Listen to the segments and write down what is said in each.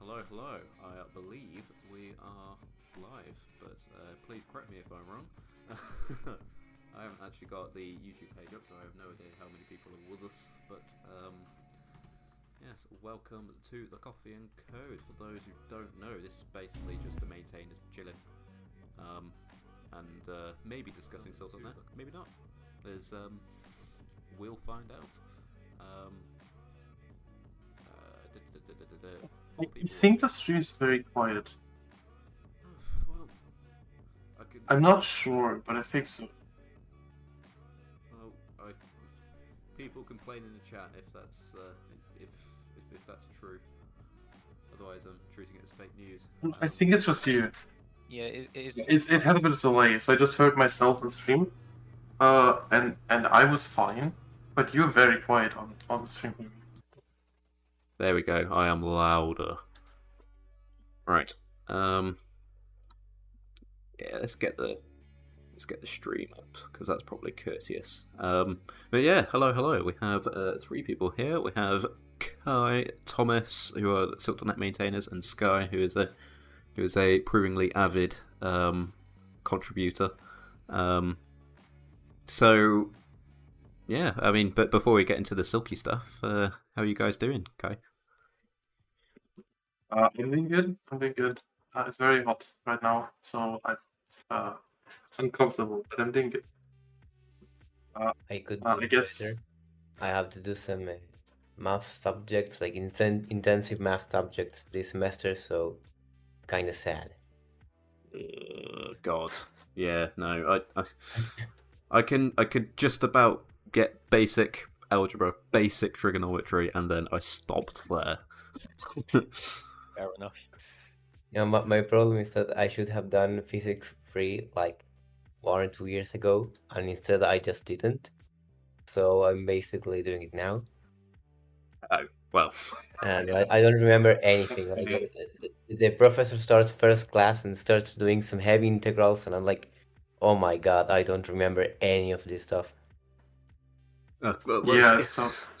Hello. I believe we are live, but please correct me if I'm wrong. I haven't actually got the YouTube page up, so I have no idea how many people are with us. But yes, welcome to the Coffee and Code. For those who don't know, this is basically just the maintainers chilling, and maybe discussing stuff on that. Maybe not. We'll find out. I think the stream is very quiet. Well, I'm not sure, but I think so. Well, people complain in the chat if that's if that's true. Otherwise, I'm treating it as fake news. I think it's just you. Yeah, it is. It had a bit of delay, so I just heard myself on stream, and I was fine, but you're very quiet on the stream. There we go. I am louder. Right. Yeah. Let's get the stream up because that's probably courteous. But yeah, hello. We have 3 people here. We have Kai, Thomas, who are Silk.net maintainers, and Sky, who is a provingly avid contributor. So yeah, I mean, but before we get into the silky stuff, how are you guys doing, Kai? I'm doing good. It's very hot right now, so I'm uncomfortable, but I'm doing good. I could I do guess. better. I have to do some math subjects, like intensive math subjects this semester, so kind of sad. God, yeah, no, I could just about get basic algebra, basic trigonometry, and then I stopped there. Fair enough. Yeah, my problem is that I should have done physics 3 like 1 or 2 years ago, and instead I just didn't. So I'm basically doing it now. Oh, well. And I don't remember anything. Like the professor starts first class and starts doing some heavy integrals, and I'm like, oh my god, I don't remember any of this stuff. Yeah, it's tough.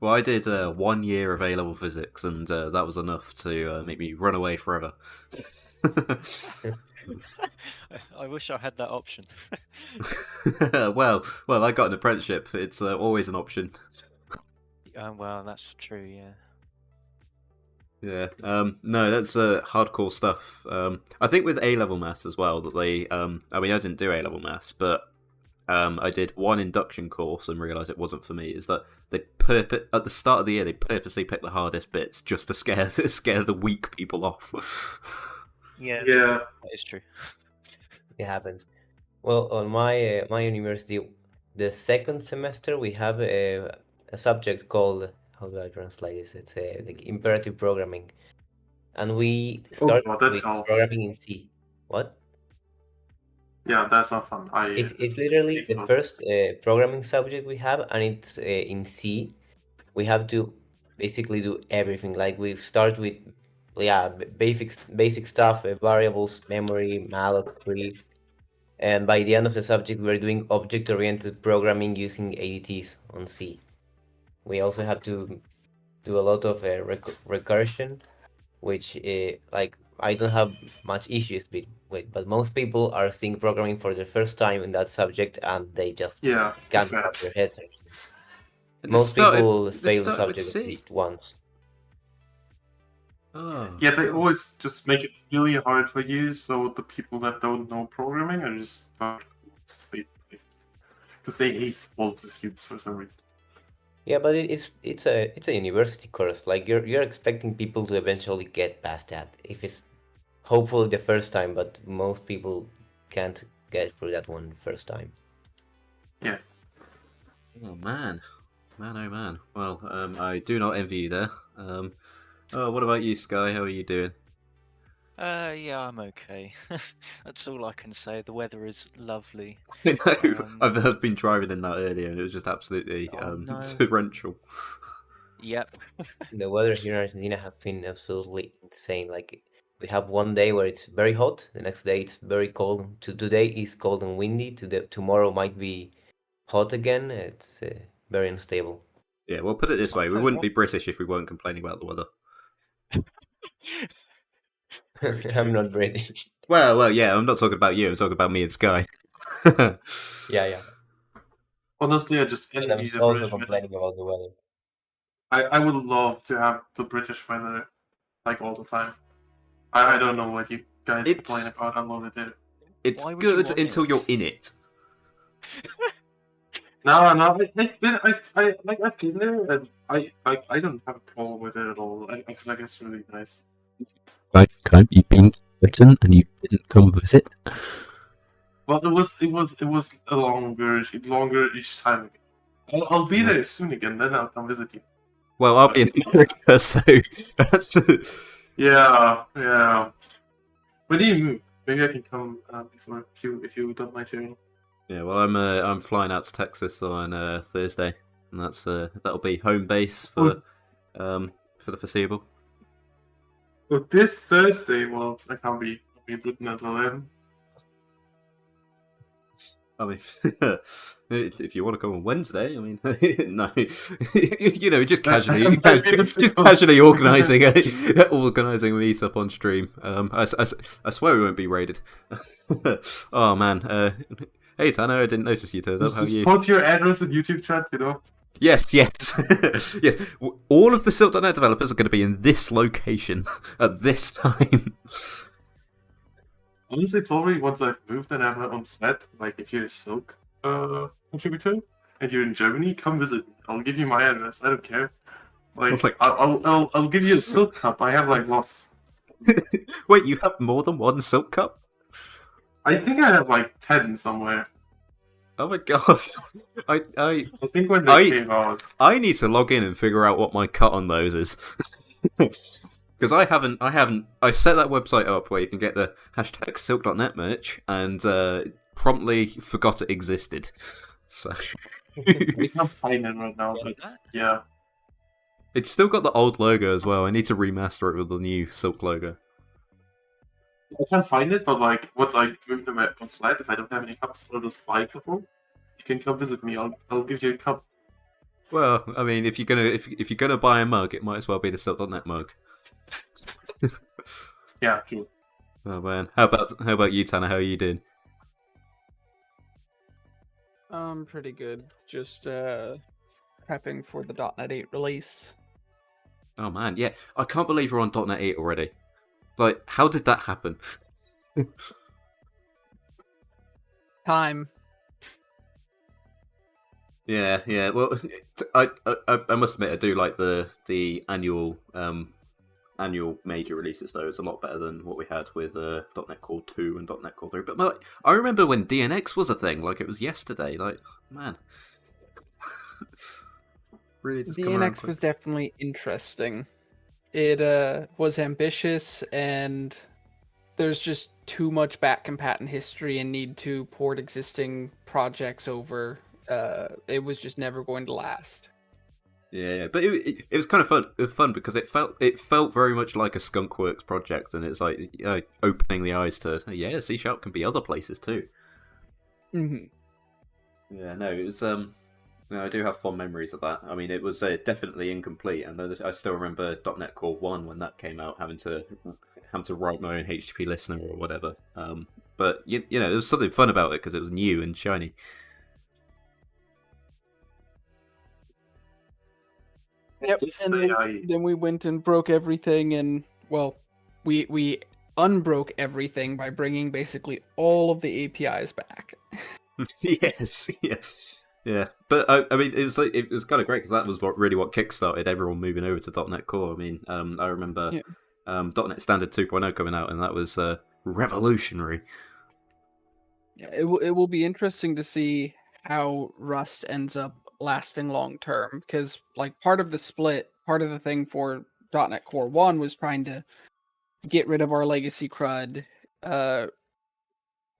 Well, I did 1 year of A-level physics, and that was enough to make me run away forever. I wish I had that option. well, I got an apprenticeship. It's always an option. Well, that's true. Yeah. Yeah. No, that's hardcore stuff. I think with A-level maths as well that they. I mean, I didn't do A-level maths, but I did one induction course and realised it wasn't for me. Is that they at the start of the year they purposely picked the hardest bits just to scare the weak people off. Yeah. Yeah. That is true. It happens. Well, on my university, the second semester we have a subject called, how do I translate this? It's like imperative programming, and we start with programming in C. What? Yeah, that's not fun. It's literally the first programming subject we have, and it's in C. We have to basically do everything. Like we start with basic stuff, variables, memory, malloc, free, and by the end of the subject we're doing object-oriented programming using ADTs on C. We also have to do a lot of recursion, which like I don't have much issues with, but most people are seeing programming for the first time in that subject, and they just can't wrap their heads around it. Most people fail the subject at least once. Oh. Yeah, they always just make it really hard for you, so the people that don't know programming are just because they hate all of the students for some reason. Yeah, but it's a university course. Like you're expecting people to eventually get past that. If it's hopefully the first time, but most people can't get through that one first time. Yeah. Oh man. Well, I do not envy you there. What about you, Sky? How are you doing? Yeah, I'm okay. That's all I can say. The weather is lovely. I've been driving in that earlier, and it was just absolutely torrential. Yep. The weather here in Argentina has been absolutely insane. Like we have one day where it's very hot, the next day it's very cold. Today is cold and windy. Tomorrow might be hot again. It's very unstable. Yeah, well, put it this way: we wouldn't be British if we weren't complaining about the weather. I'm not British. Well, yeah. I'm not talking about you. I'm talking about me and Sky. Yeah. Honestly, I just And I'm envy the also British weather. complaining about the weather. I would love to have the British weather like all the time. I don't know what you guys complain about. I love it there. It's Why would you good want until it? you're in it. No, I've been there, and I don't have a problem with it at all. I feel like it's really nice. You've been to Britain and you didn't come visit? But it was a longer each time. I'll be there soon again. Then I'll come visit you. Well, I'll be in America, so that's... Yeah. When do you move? Maybe I can come before if you don't mind sharing. Yeah, well, I'm flying out to Texas on Thursday, and that'll be home base for the foreseeable. Well, this Thursday, well, I can't be in Britain until then. I mean, if you want to come on Wednesday, I mean, no, you know, just casually organising a meetup on stream. I swear we won't be raided. Oh man, hey Tanner, I didn't notice you turned up. How are Just you? post your address in YouTube chat, you know. Yes. Yes. All of the Silk.net developers are going to be in this location at this time. Honestly, probably once I've moved and I have my own flat, like if you're a Silk contributor and you're in Germany, come visit me. I'll give you my address. I don't care. Like, I'll give you a Silk cup. I have like lots. Wait, you have more than one Silk cup? I think I have like 10 somewhere. Oh my god! I think when they came out, I need to log in and figure out what my cut on those is. Because I haven't. I set that website up where you can get the hashtag silk.net merch and promptly forgot it existed. So I can't find it right now, but yeah. It's still got the old logo as well. I need to remaster it with the new Silk logo. I can't find it, but like once I move to my own flat, if I don't have any cups, I'll just buy a couple. You can come visit me. I'll give you a cup. Well, I mean, if you're gonna buy a mug, it might as well be the silk.net mug. Yeah, true. Oh man, how about you, Tanner? How are you doing? Pretty good. Just prepping for the .NET 8 release. Oh man, yeah, I can't believe we're on .NET 8 already. Like, how did that happen? Time. Yeah. Well, I must admit I do like the annual major releases though. It's a lot better than what we had with .NET Core 2 and .NET Core 3. But like, I remember when DNX was a thing, like it was yesterday. Like, man, really just DNX was definitely interesting. It was ambitious, and there's just too much back-compat history and need to port existing projects over. It was just never going to last. Yeah, but it was kind of fun. It was fun because it felt very much like a Skunkworks project, and it's like opening the eyes to C# can be other places too. Mm-hmm. Yeah, no, it was no, I do have fond memories of that. I mean, it was definitely incomplete, and I still remember .NET Core 1 when that came out, having to write my own HTTP listener or whatever. But you know, there was something fun about it because it was new and shiny. Yep, and then we went and broke everything, and well, we unbroke everything by bringing basically all of the APIs back. Yes. Yeah, but I mean, it was kind of great because that was what kickstarted everyone moving over to .NET Core. I mean, I remember .NET Standard 2.0 coming out, and that was revolutionary. Yeah, it will be interesting to see how Rust ends up lasting long term, because like part of the thing for .NET Core 1 was trying to get rid of our legacy CRUD,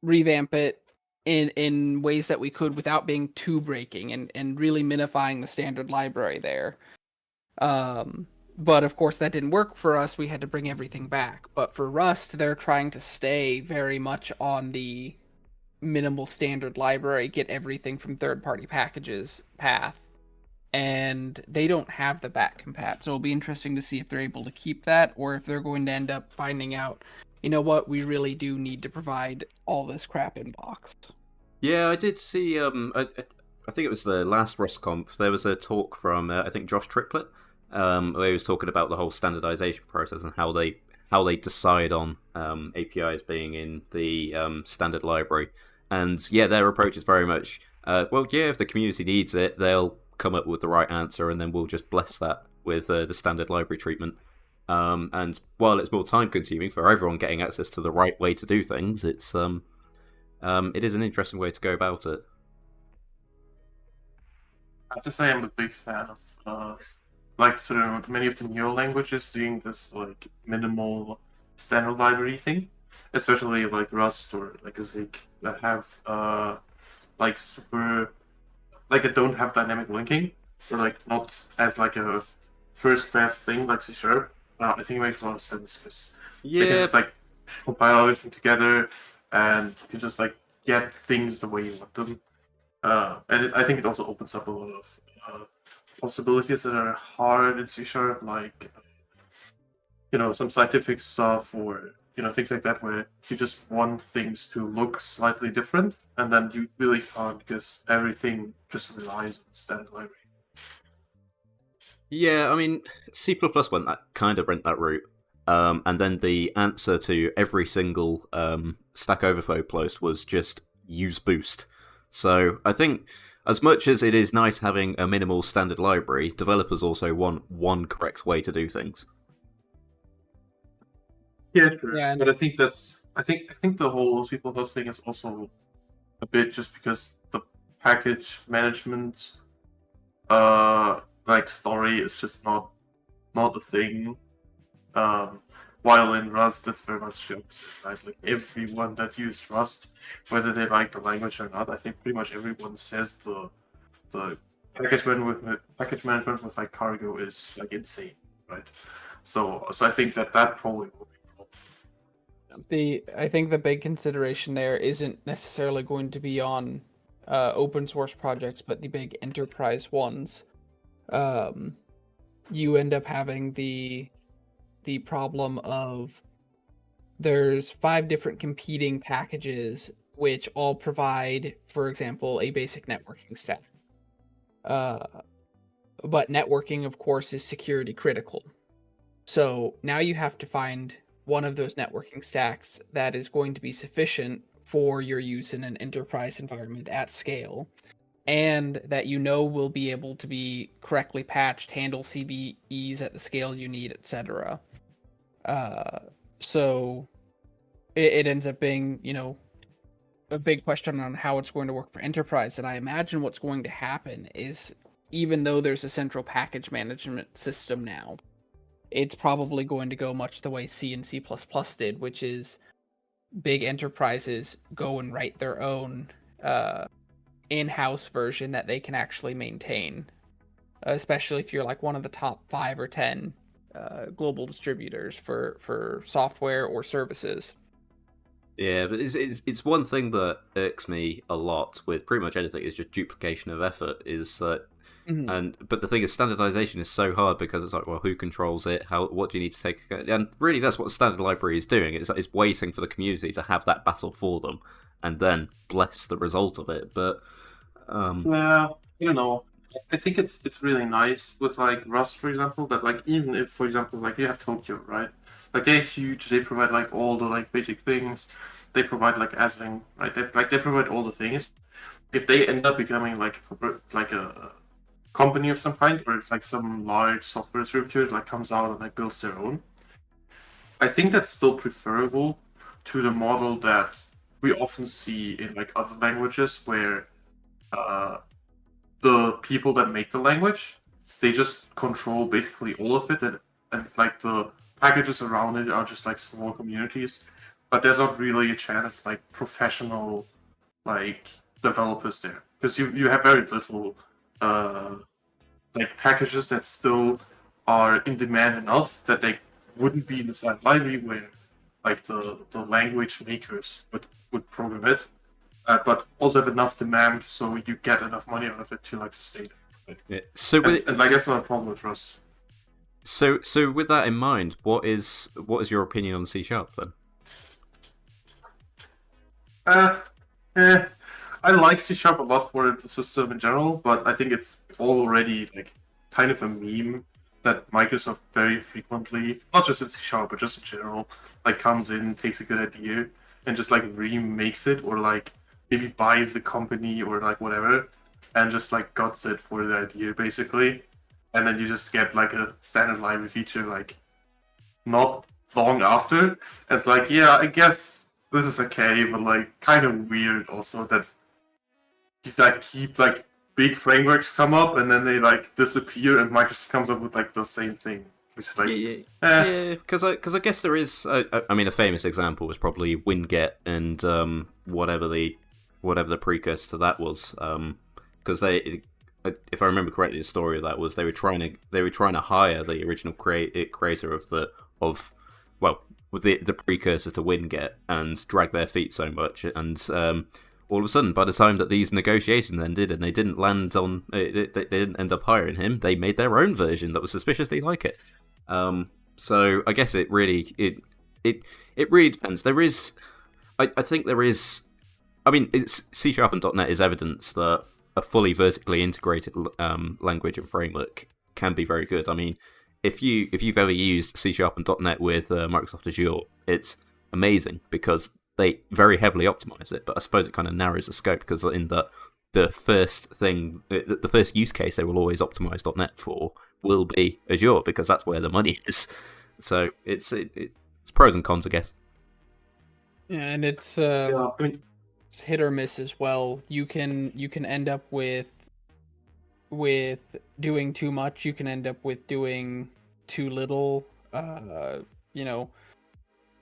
revamp it in ways that we could without being too breaking, and really minifying the standard library there. But of course that didn't work for us. We had to bring everything back. But for Rust, they're trying to stay very much on the minimal standard library, get everything from third-party packages path, and they don't have the back compat. So it'll be interesting to see if they're able to keep that, or if they're going to end up finding out, you know what, we really do need to provide all this crap in box. Yeah, I did see. I think it was the last RustConf. There was a talk from I think Josh Triplett, where he was talking about the whole standardization process and how they decide on APIs being in the standard library. And yeah, their approach is very much, well, yeah, if the community needs it, they'll come up with the right answer, and then we'll just bless that with the standard library treatment. And while it's more time consuming for everyone getting access to the right way to do things, it is an interesting way to go about it. I have to say I'm a big fan of like sort of many of the newer languages doing this like minimal standard library thing, especially like Rust or like Zig that have like super like it don't have dynamic linking or like not as like a first class thing like C#. I think it makes a lot of sense because they can just like compile everything together and you can just like get things the way you want them. And I think it also opens up a lot of possibilities that are hard in C#, like some scientific stuff or things like that, where you just want things to look slightly different, and then you really can't because everything just relies on standard library. Yeah, I mean, C++ went that route, and then the answer to every single Stack Overflow post was just use Boost. So I think, as much as it is nice having a minimal standard library, developers also want one correct way to do things. Yeah, sure. Yeah, but I think I think the whole C++ thing is also a bit just because the package management like story is just not a thing. While in Rust, that's very much the opposite, right? Like everyone that uses Rust, whether they like the language or not, I think pretty much everyone says the package management with like cargo is like insane, right? So I think that probably will be a problem. I think the big consideration there isn't necessarily going to be on open source projects, but the big enterprise ones. You end up having the problem of there's 5 different competing packages which all provide, for example, a basic networking stack. But networking, of course, is security critical. So now you have to find one of those networking stacks that is going to be sufficient for your use in an enterprise environment at scale, and that will be able to be correctly patched, handle CVEs at the scale you need, etc. So it ends up being, a big question on how it's going to work for enterprise. And I imagine what's going to happen is, even though there's a central package management system now, it's probably going to go much the way C and C++ did, which is big enterprises go and write their own in-house version that they can actually maintain, especially if you're like one of the top 5 or 10 global distributors for software or services. Yeah, but it's one thing that irks me a lot with pretty much anything is just duplication of effort. Is that but the thing is, standardization is so hard because it's like, well, who controls it? What do you need to take? And really, that's what the standard library is doing. It's waiting for the community to have that battle for them, and then bless the result of it. But yeah, I think it's really nice with like Rust, for example, that like even if, for example, like you have Tokyo, right? Like they're huge. They provide like all the like basic things. They provide like async, right? They provide all the things. If they end up becoming like a company of some kind, or if like some large software distributor like comes out and like builds their own, I think that's still preferable to the model that we often see in like other languages where the people that make the language, they just control basically all of it, and like the packages around it are just like small communities, but there's not really a chance of like professional like developers there, because you have very little like packages that still are in demand enough that they wouldn't be in the same library where like the language makers would program it, but also have enough demand so you get enough money out of it to like sustain it. Yeah. So with And like that's not a problem with Rust. so with that in mind, what is your opinion on C# then? Uh, eh, I like C# a lot for the system in general, but I think it's already like kind of a meme that Microsoft very frequently, not just in C#, but just in general, like comes in, takes a good idea, and just like remakes it, or like maybe buys the company or like whatever, and just like guts it for the idea basically, and then you just get like a standard library feature like not long after. It's like, yeah, I guess this is okay, but like kind of weird also that you like keep like big frameworks come up and then they like disappear and Microsoft comes up with like the same thing, which is like, Yeah, because I guess there is. I mean, a famous example was probably Winget and whatever the precursor to that was. Because if I remember correctly, the story of that was they were trying to hire the original creator of the precursor to Winget and drag their feet so much, and all of a sudden, by the time that these negotiations ended and they didn't land on, they didn't end up hiring him, they made their own version that was suspiciously like it. So I guess it really depends. There is, I think there is. I mean, C# and .NET is evidence that a fully vertically integrated language and framework can be very good. I mean, if you've ever used C# and .NET with Microsoft Azure, it's amazing because they very heavily optimize it. But I suppose it kind of narrows the scope because in the first use case they will always optimize .NET for will be Azure because that's where the money is. So it's pros and cons, I guess. Yeah, and it's I mean, it's hit or miss as well. You can end up with doing too much. You can end up with doing too little.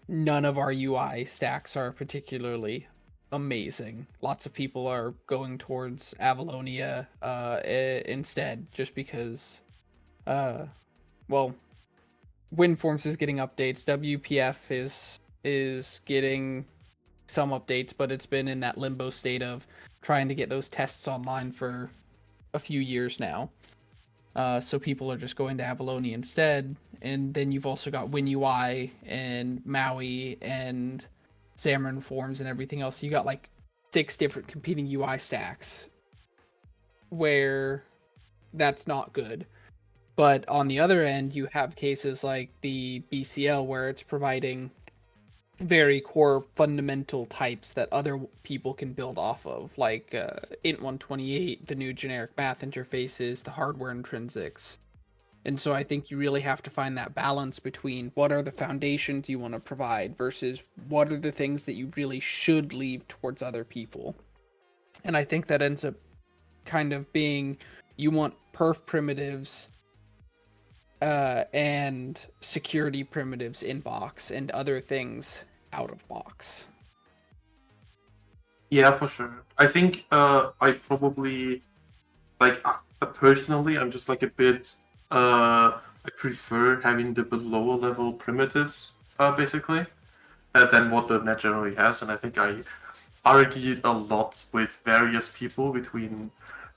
None of our UI stacks are particularly amazing. Lots of people are going towards Avalonia instead, just because WinForms is getting updates. WPF is getting some updates, but it's been in that limbo state of trying to get those tests online for a few years now. So people are just going to Avalonia instead. And then you've also got WinUI and Maui and Xamarin Forms and everything else. You got like 6 different competing UI stacks where that's not good. But on the other end, you have cases like the BCL where it's providing very core fundamental types that other people can build off of, like int128, the new generic math interfaces, the hardware intrinsics. And so I think you really have to find that balance between what are the foundations you want to provide versus what are the things that you really should leave towards other people. And I think that ends up kind of being, you want perf primitives and security primitives in box and other things out of box. yeah, for sure. I think I probably personally I'm just like a bit I prefer having the below level primitives basically than what the net generally has, and I think I argued a lot with various people between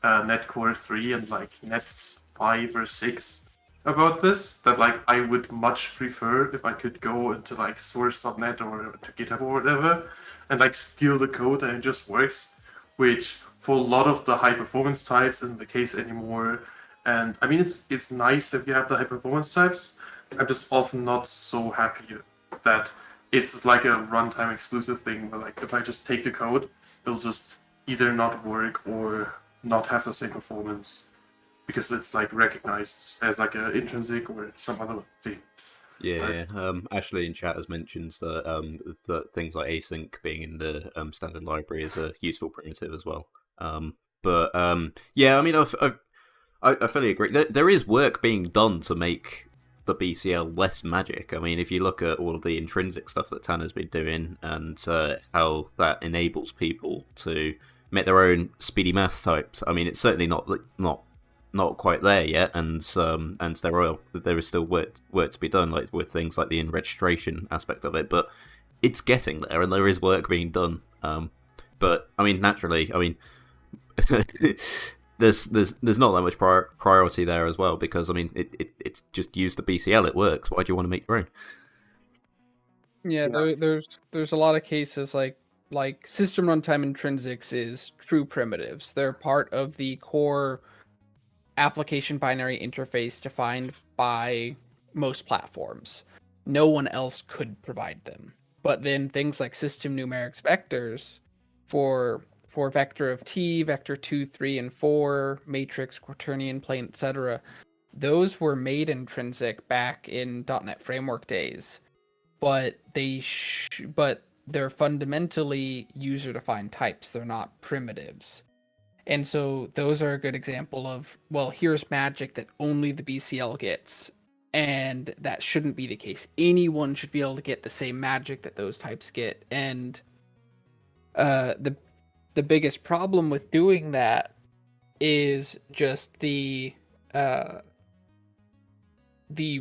Net Core 3 and like Net 5 or 6 about this, that like I would much prefer if I could go into like source.net or to GitHub or whatever and like steal the code and it just works, which for a lot of the high performance types isn't the case anymore. And I mean, it's nice that you have the high performance types. I'm just often not so happy that it's like a runtime exclusive thing where like if I just take the code, it'll just either not work or not have the same performance because it's like recognized as like an intrinsic or some other thing. Yeah, Ashley in chat has mentioned that things like async being in the standard library is a useful primitive as well. Yeah, I mean, I fully agree. There is work being done to make the BCL less magic. I mean, if you look at all of the intrinsic stuff that Tanner's been doing and how that enables people to make their own speedy math types, I mean, it's certainly not quite there yet, and there is still work to be done, like with things like the in-registration aspect of it. But it's getting there, and there is work being done. But I mean, naturally, I mean, there's not that much priority there as well, because I mean it's just use the BCL, it works. Why do you want to make your own? Yeah, there's a lot of cases like system runtime intrinsics is true primitives. They're part of the core application binary interface defined by most platforms. No one else could provide them. But then things like system numerics vectors for vector of t, vector 2, 3, and 4, matrix, quaternion, plane, etc., those were made intrinsic back in .NET Framework days, but but they're fundamentally user-defined types. They're not primitives. And so those are a good example of, well, here's magic that only the BCL gets, and that shouldn't be the case. Anyone should be able to get the same magic that those types get. And the biggest problem with doing that is just the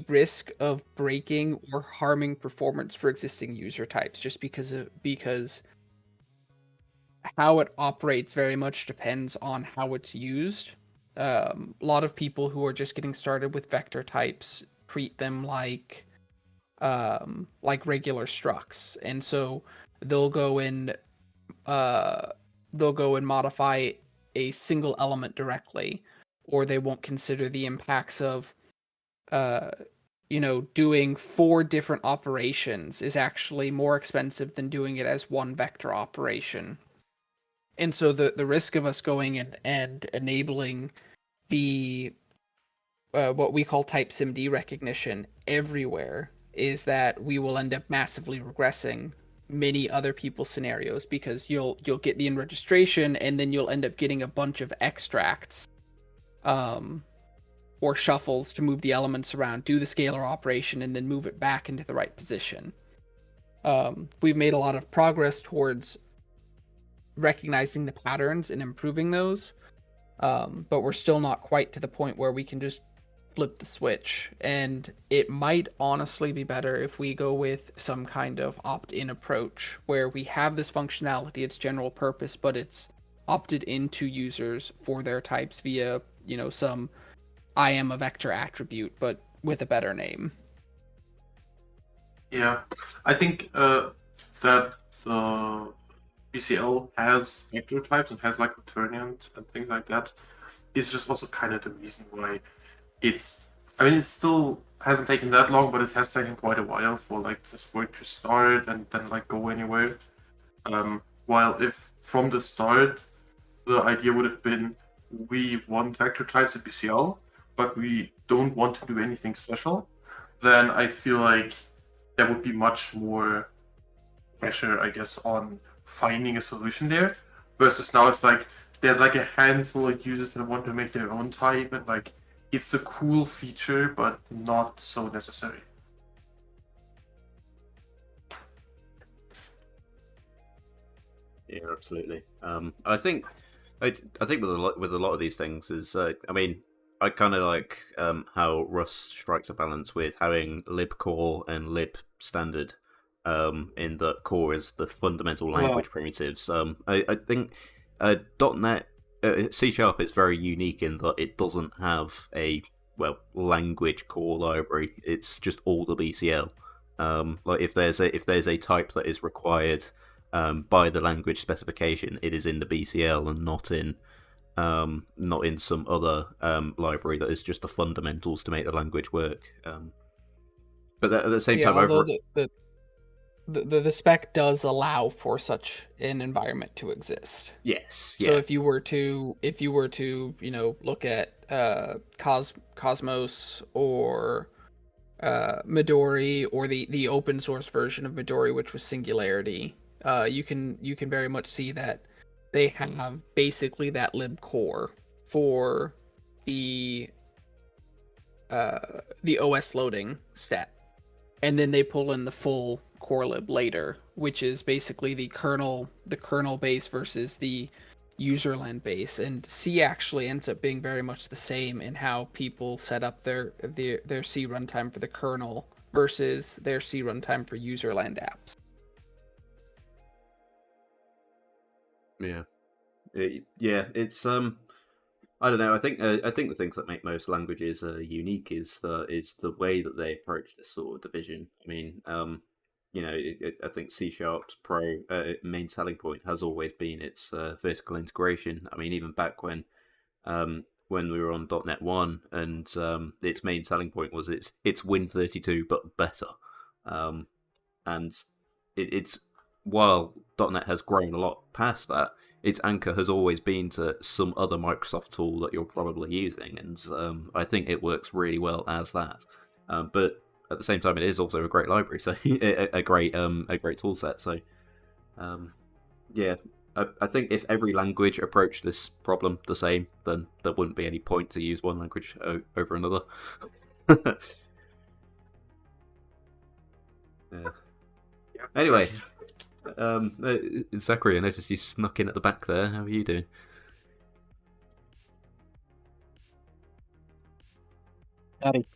risk of breaking or harming performance for existing user types, just because how it operates very much depends on how it's used. A lot of people who are just getting started with vector types treat them like regular structs, and so they'll go and modify a single element directly, or they won't consider the impacts of doing 4 different operations is actually more expensive than doing it as one vector operation. And so the risk of us going and enabling the what we call type SIMD recognition everywhere is that we will end up massively regressing many other people's scenarios, because you'll get the in registration and then you'll end up getting a bunch of extracts or shuffles to move the elements around, do the scalar operation, and then move it back into the right position. We've made a lot of progress towards recognizing the patterns and improving those, but we're still not quite to the point where we can just flip the switch. And it might honestly be better if we go with some kind of opt-in approach where we have this functionality, it's general purpose, but it's opted into users for their types via some I am a vector attribute, but with a better name. Yeah, I think that the BCL has vector types and has like quaternion and things like that is just also kind of the reason why it still hasn't taken that long, but it has taken quite a while for like this work to start and then like go anywhere. While if from the start the idea would have been we want vector types in BCL, but we don't want to do anything special, then I feel like there would be much more pressure, I guess, on finding a solution there. Versus now it's like there's like a handful of users that want to make their own type, and like it's a cool feature, but not so necessary. Yeah, absolutely. I think with a lot of these things is I kind of like how Rust strikes a balance with having libcore and lib standard. In that core is the fundamental language primitives. I think .NET C# is very unique in that it doesn't have a language core library. It's just all the BCL. Like if there's a type that is required by the language specification, it is in the BCL and not in some other library that is just the fundamentals to make the language work. But at the same time, although the spec does allow for such an environment to exist. Yes. So if you were to look at Cosmos or Midori, or the open source version of Midori, which was Singularity, you can very much see that they have basically that lib core for the OS loading step, and then they pull in the full core lib later, which is basically the kernel base versus the userland base. And C actually ends up being very much the same in how people set up their C runtime for the kernel versus their C runtime for userland apps. Yeah, it's I don't know. I think the things that make most languages unique is the way that they approach this sort of division. I mean, I think C#'s main selling point has always been its vertical integration. I mean, even back when we were on .NET 1, and its main selling point was it's Win32 but better. And it's while .NET has grown a lot past that, its anchor has always been to some other Microsoft tool that you're probably using, and I think it works really well as that. But at the same time, it is also a great library, so a great tool set. So yeah, I think if every language approached this problem the same, then there wouldn't be any point to use one language over another. Yeah. Anyway, Zachary, I noticed you snuck in at the back there. How are you doing? Howdy.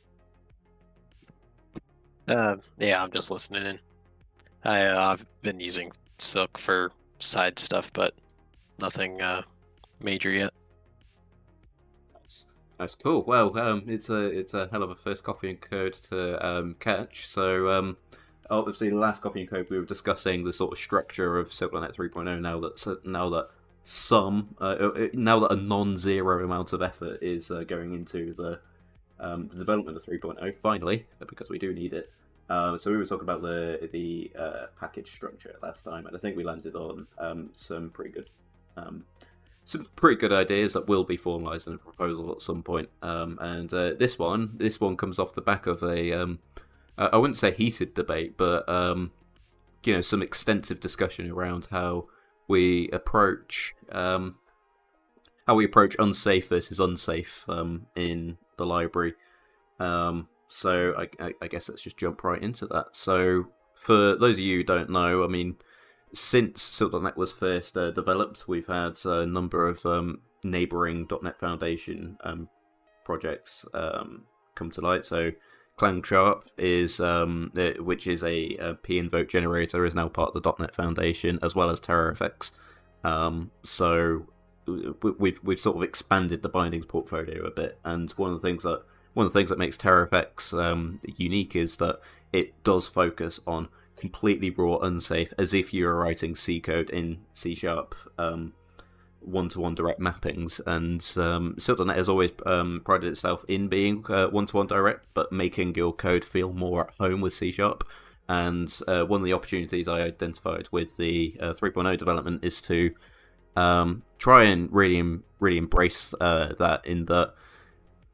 Yeah, I'm just listening in. I've been using Silk for side stuff, but nothing major yet. That's cool. Well, it's a hell of a first coffee and code to catch. So obviously, the last coffee and code we were discussing the sort of structure of Silk.net 3.0. Now that a non-zero amount of effort is going into the development of 3.0, finally, because we do need it. So we were talking about the package structure last time, and I think we landed on some pretty good ideas that will be formalised in a proposal at some point. And this one comes off the back of a I wouldn't say heated debate, but some extensive discussion around how we approach unsafe versus unsafe in the library. So I guess let's just jump right into that. So for those of you who don't know, I mean, since Silk.net was first developed, we've had a number of neighbouring .NET Foundation projects come to light. So Catchup is, which is a p-invoke generator, is now part of the .NET Foundation, as well as TerraFX. So we've sort of expanded the bindings portfolio a bit, and one of the things that makes TerraFX unique is that it does focus on completely raw, unsafe, as if you were writing C code in C#, one-to-one direct mappings. And Silk.net has always prided itself in being one-to-one direct, but making your code feel more at home with C#. And one of the opportunities I identified with the 3.0 development is to try and really embrace that, in that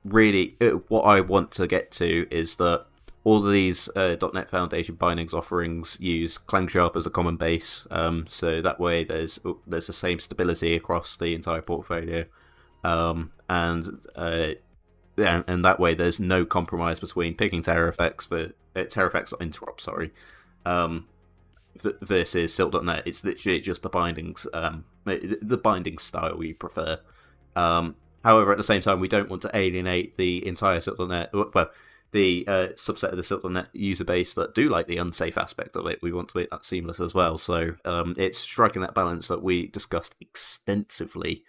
really what I want to get to is that all of these .NET Foundation bindings offerings use Catchup as a common base, so that way there's the same stability across the entire portfolio, and that way there's no compromise between picking TerraFX for TerraFX or Interop, versus Silk.net. It's literally just the bindings, the binding style we prefer. However, at the same time, we don't want to alienate the entire Silk.net, well, the subset of the Silk.net user base that do like the unsafe aspect of it. We want to make that seamless as well. So it's striking that balance that we discussed extensively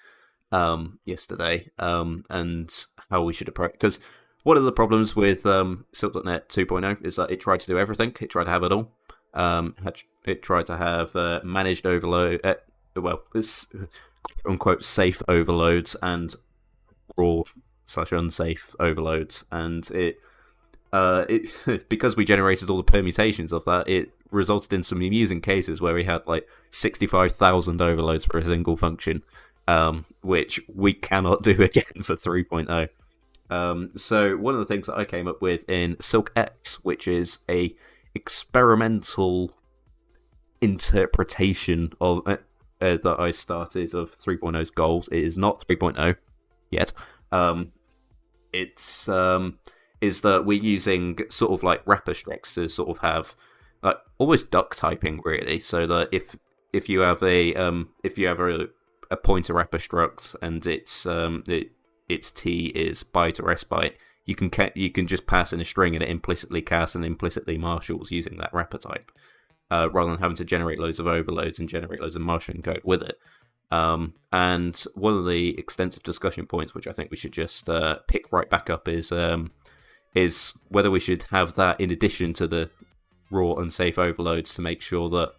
yesterday, and how we should approach. Because one of the problems with Silk.net 2.0 is that it tried to do everything. It tried to have it all. It tried to have managed overload, unquote safe overloads and raw/unsafe overloads, and it because we generated all the permutations of that, it resulted in some amusing cases where we had like 65,000 overloads for a single function, which we cannot do again for 3.0. So one of the things that I came up with in SilkX, which is a experimental interpretation of that I started of 3.0's goals. It is not 3.0 yet. It's is that we're using sort of like wrapper structs to sort of have like almost duck typing, really. So that if you have a pointer wrapper struct and its T is byte or S byte, you can just pass in a string and it implicitly casts and implicitly marshals using that wrapper type, rather than having to generate loads of overloads and generate loads of marshalling code with it. And one of the extensive discussion points, which I think we should just pick right back up, is whether we should have that in addition to the raw unsafe overloads to make sure that,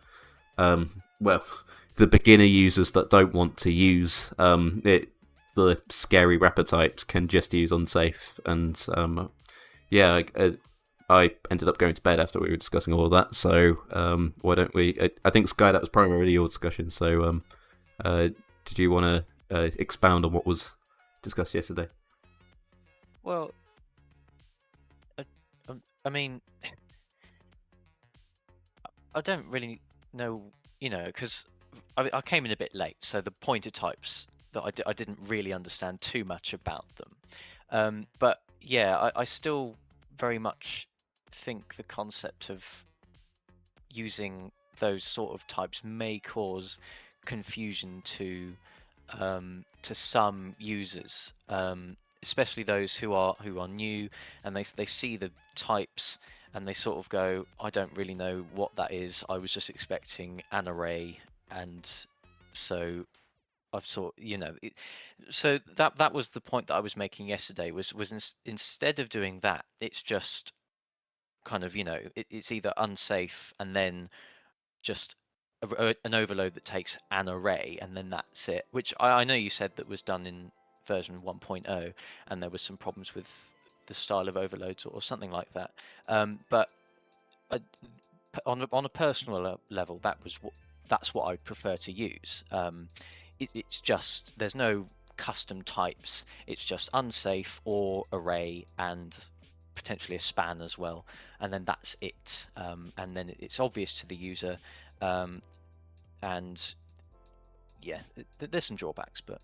the beginner users that don't want to use the scary wrapper types can just use unsafe. And I ended up going to bed after we were discussing all of that. So why don't we? I think Sky, that was primarily your discussion. So did you want to expound on what was discussed yesterday? Well, I mean, I don't really know, because I came in a bit late, so the pointer types that I didn't really understand too much about them. But yeah, I still very much think the concept of using those sort of types may cause confusion to some users, especially those who are new, and they see the types and they sort of go, I don't really know what that is. I was just expecting an array, and so I've sort, so that was the point that I was making yesterday. Was instead of doing that, it's just kind of, it's either unsafe and then just an overload that takes an array, and then that's it. Which I know you said that was done in version 1.0, and there was some problems with the style of overloads or something like that. But on a personal level, that's what I prefer to use. It's just, there's no custom types. It's just unsafe or array and potentially a span as well, and then that's it. And then it's obvious to the user. And yeah, there's some drawbacks, but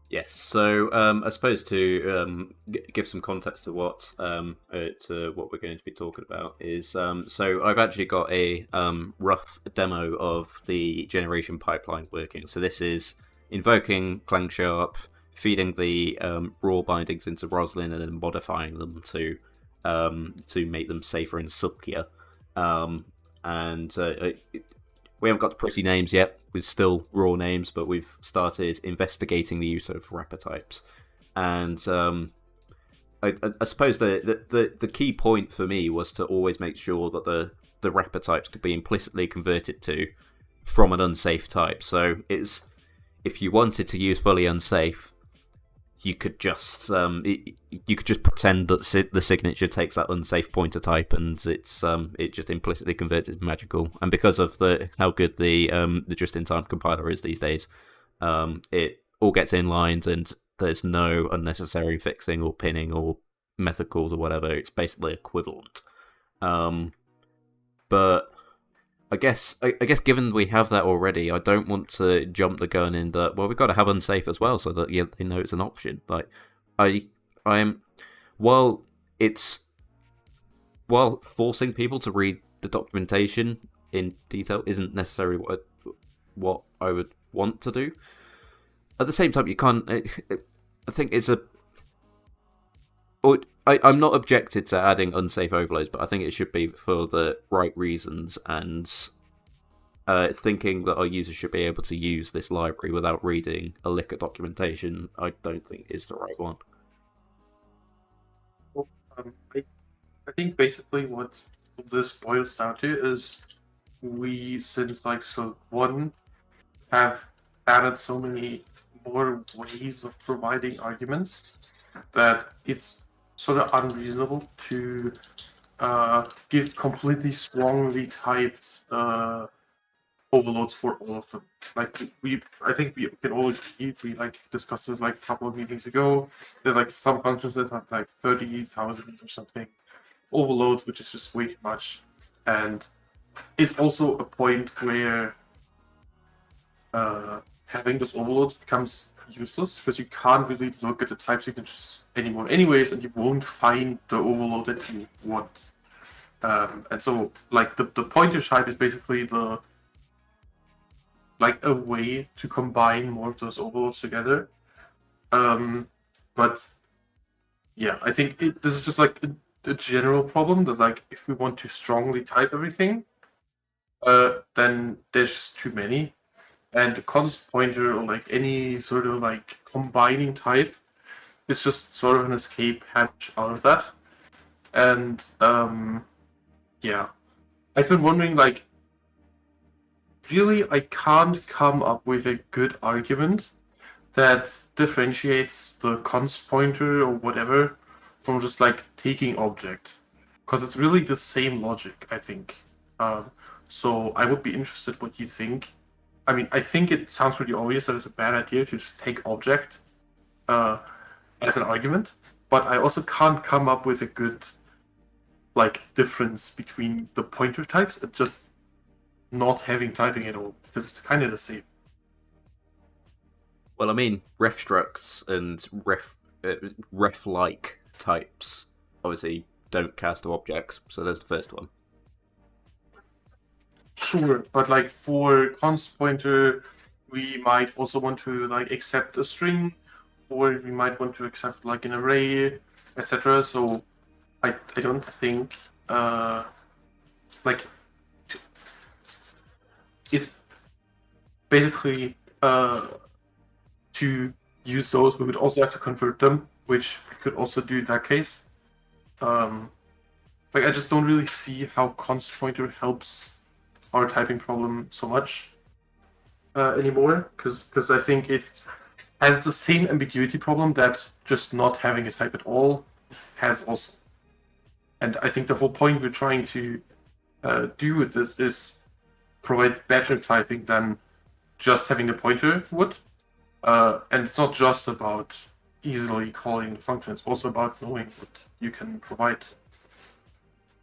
yes. So I suppose to give some context to what we're going to be talking about is so I've actually got a rough demo of the generation pipeline working. So this is invoking Clang Sharp, feeding the raw bindings into Roslyn, and then modifying them to make them safer and silkier. And we haven't got the pretty names yet. We're still raw names, but we've started investigating the use of wrapper types. And I suppose the key point for me was to always make sure that the wrapper types could be implicitly converted to from an unsafe type. So it's, if you wanted to use fully unsafe, you could just pretend that the signature takes that unsafe pointer type, and it just implicitly converts it to magical. And because of how good the just-in-time compiler is these days, it all gets inlined, and there's no unnecessary fixing or pinning or method calls or whatever. It's basically equivalent. But I guess given we have that already, I don't want to jump the gun in that, well, we've got to have unsafe as well, so that they know it's an option. Like, while forcing people to read the documentation in detail isn't necessarily what I would want to do, at the same time, you can't. I think it's I'm not objected to adding unsafe overloads, but I think it should be for the right reasons, and thinking that our users should be able to use this library without reading a lick of documentation, I don't think is the right one. Well, I think basically what this boils down to is we, since like Silk 1, have added so many more ways of providing arguments that it's sort of unreasonable to give completely strongly typed overloads for all of them. Like I think we can all agree, we like discussed this like a couple of meetings ago. There's like some functions that have like 30,000 or something overloads, which is just way too much. And it's also a point where having those overloads becomes useless, because you can't really look at the type signatures anymore anyways, and you won't find the overload that you want. And so like the pointer type is basically like a way to combine more of those overloads together. But yeah, I think this is just like a general problem that, like, if we want to strongly type everything, then there's just too many. and the const pointer or like any sort of like combining type is just sort of an escape hatch out of that. And yeah, I've been wondering, like, really, I can't come up with a good argument that differentiates the const pointer or whatever from just like taking object, because it's really the same logic, I think. So I would be interested what you think. I mean, I think it sounds pretty obvious that it's a bad idea to just take object as an argument, but I also can't come up with a good like difference between the pointer types and just not having typing at all, because it's kind of the same. Well, I mean, ref structs and ref-like types obviously don't cast to objects, so there's the first one. Sure, but like for const pointer, we might also want to like accept a string, or we might want to accept like an array, etc. So I don't think like it's basically to use those, we would also have to convert them, which we could also do in that case. Like I just don't really see how const pointer helps our typing problem so much anymore, because I think it has the same ambiguity problem that just not having a type at all has also. And I think the whole point we're trying to do with this is provide better typing than just having a pointer would. And it's not just about easily calling the function, it's also about knowing what you can provide.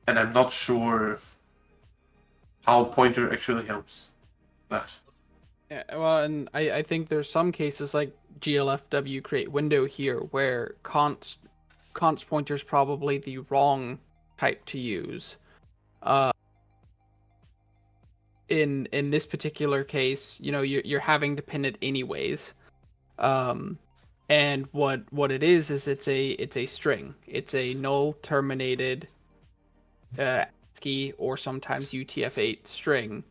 And I'm not sure how pointer actually helps that. Yeah, well, and I think there's some cases like glfw create window here where const pointer is probably the wrong type to use. In this particular case, you know, you're having to pin it anyways. And what it is it's a string. It's a null terminated ASCII or sometimes UTF-8 string.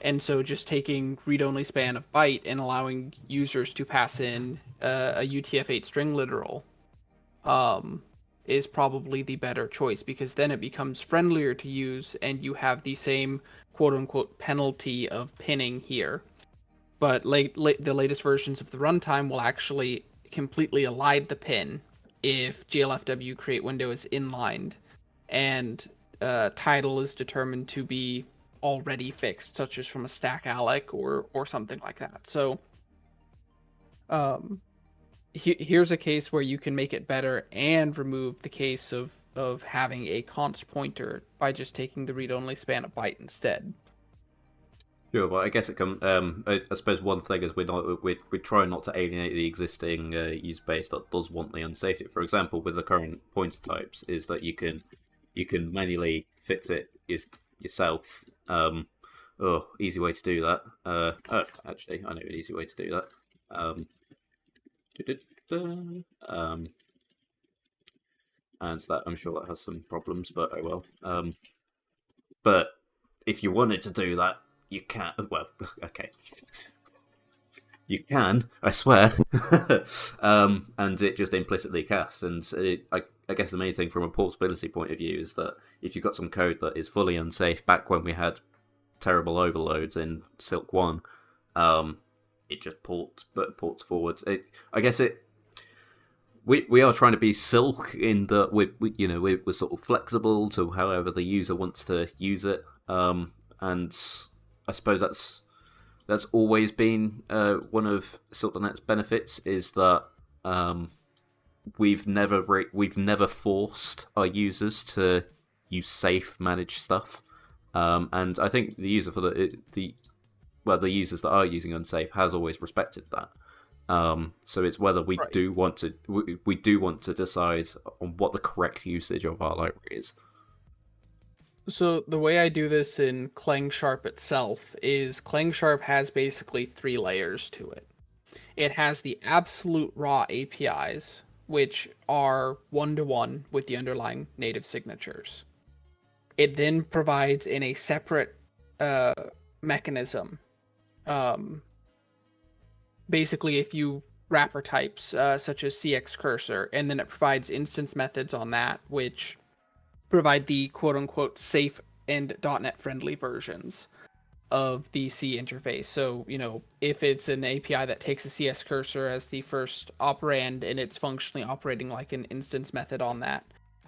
And so just taking read-only span of byte and allowing users to pass in a UTF-8 string literal is probably the better choice, because then it becomes friendlier to use and you have the same quote-unquote penalty of pinning here. But the latest versions of the runtime will actually completely elide the pin if glfw create window is inlined and title is determined to be already fixed, such as from a stack alloc or something like that. So here's a case where you can make it better and remove the case of having a const pointer by just taking the read-only span of byte instead. Sure, well, I guess it comes. I suppose one thing is we're trying not to alienate the existing user base that does want the unsafety. For example, with the current pointer types, is that you can manually fix it yourself. Easy way to do that. Actually, I know an easy way to do that. And that I'm sure that has some problems, but oh well. But if you wanted to do that, you can. Well, okay. You can, I swear. And it just implicitly casts. And I guess the main thing from a portability point of view is that if you've got some code that is fully unsafe, back when we had terrible overloads in Silk 1, it just ports forward. I guess we are trying to be Silk in that we're sort of flexible to however the user wants to use it. And I suppose that's always been one of Silk.net's benefits, is that we've never forced our users to use safe managed stuff, and I think the user for the users that are using unsafe has always respected that. So it's whether we do want to decide on what the correct usage of our library is. So the way I do this in ClangSharp itself is ClangSharp has basically 3 layers to it. It has the absolute raw APIs, which are one-to-one with the underlying native signatures. It then provides in a separate mechanism basically a few wrapper types, such as CX cursor, and then it provides instance methods on that, which provide the quote-unquote safe and .NET friendly versions of the C interface. So, if it's an API that takes a CS cursor as the first operand and it's functionally operating like an instance method on that,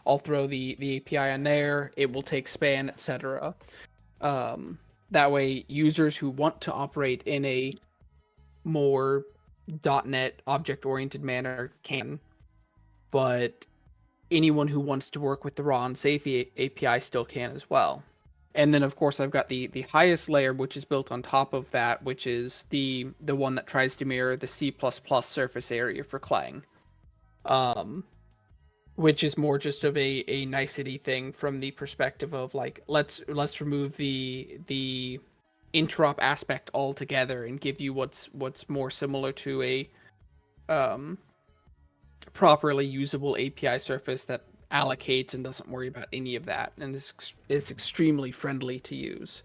I'll throw the API in there, it will take span, etc. That way, users who want to operate in a more .NET object-oriented manner can, but anyone who wants to work with the raw and safe API still can as well. And then, of course, I've got the highest layer, which is built on top of that, which is the one that tries to mirror the C++ surface area for Clang, which is more just of a nicety thing from the perspective of like, let's remove the interop aspect altogether and give you what's more similar to a properly usable API surface that allocates and doesn't worry about any of that, and is extremely friendly to use.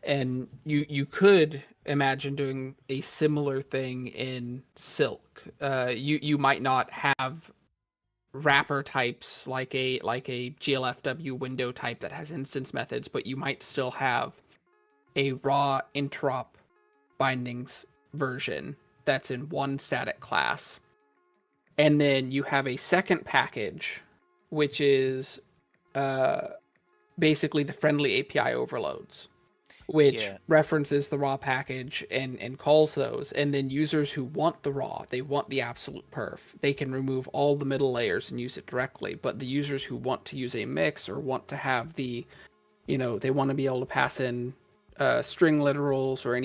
And you could imagine doing a similar thing in Silk. You might not have wrapper types like a GLFW window type that has instance methods, but you might still have a raw interop bindings version that's in one static class. And then you have a second package, which is basically the friendly API overloads, which references the raw package and calls those. And then users who want the raw, they want the absolute perf, they can remove all the middle layers and use it directly. But the users who want to use a mix or want to have the, they want to be able to pass in string literals or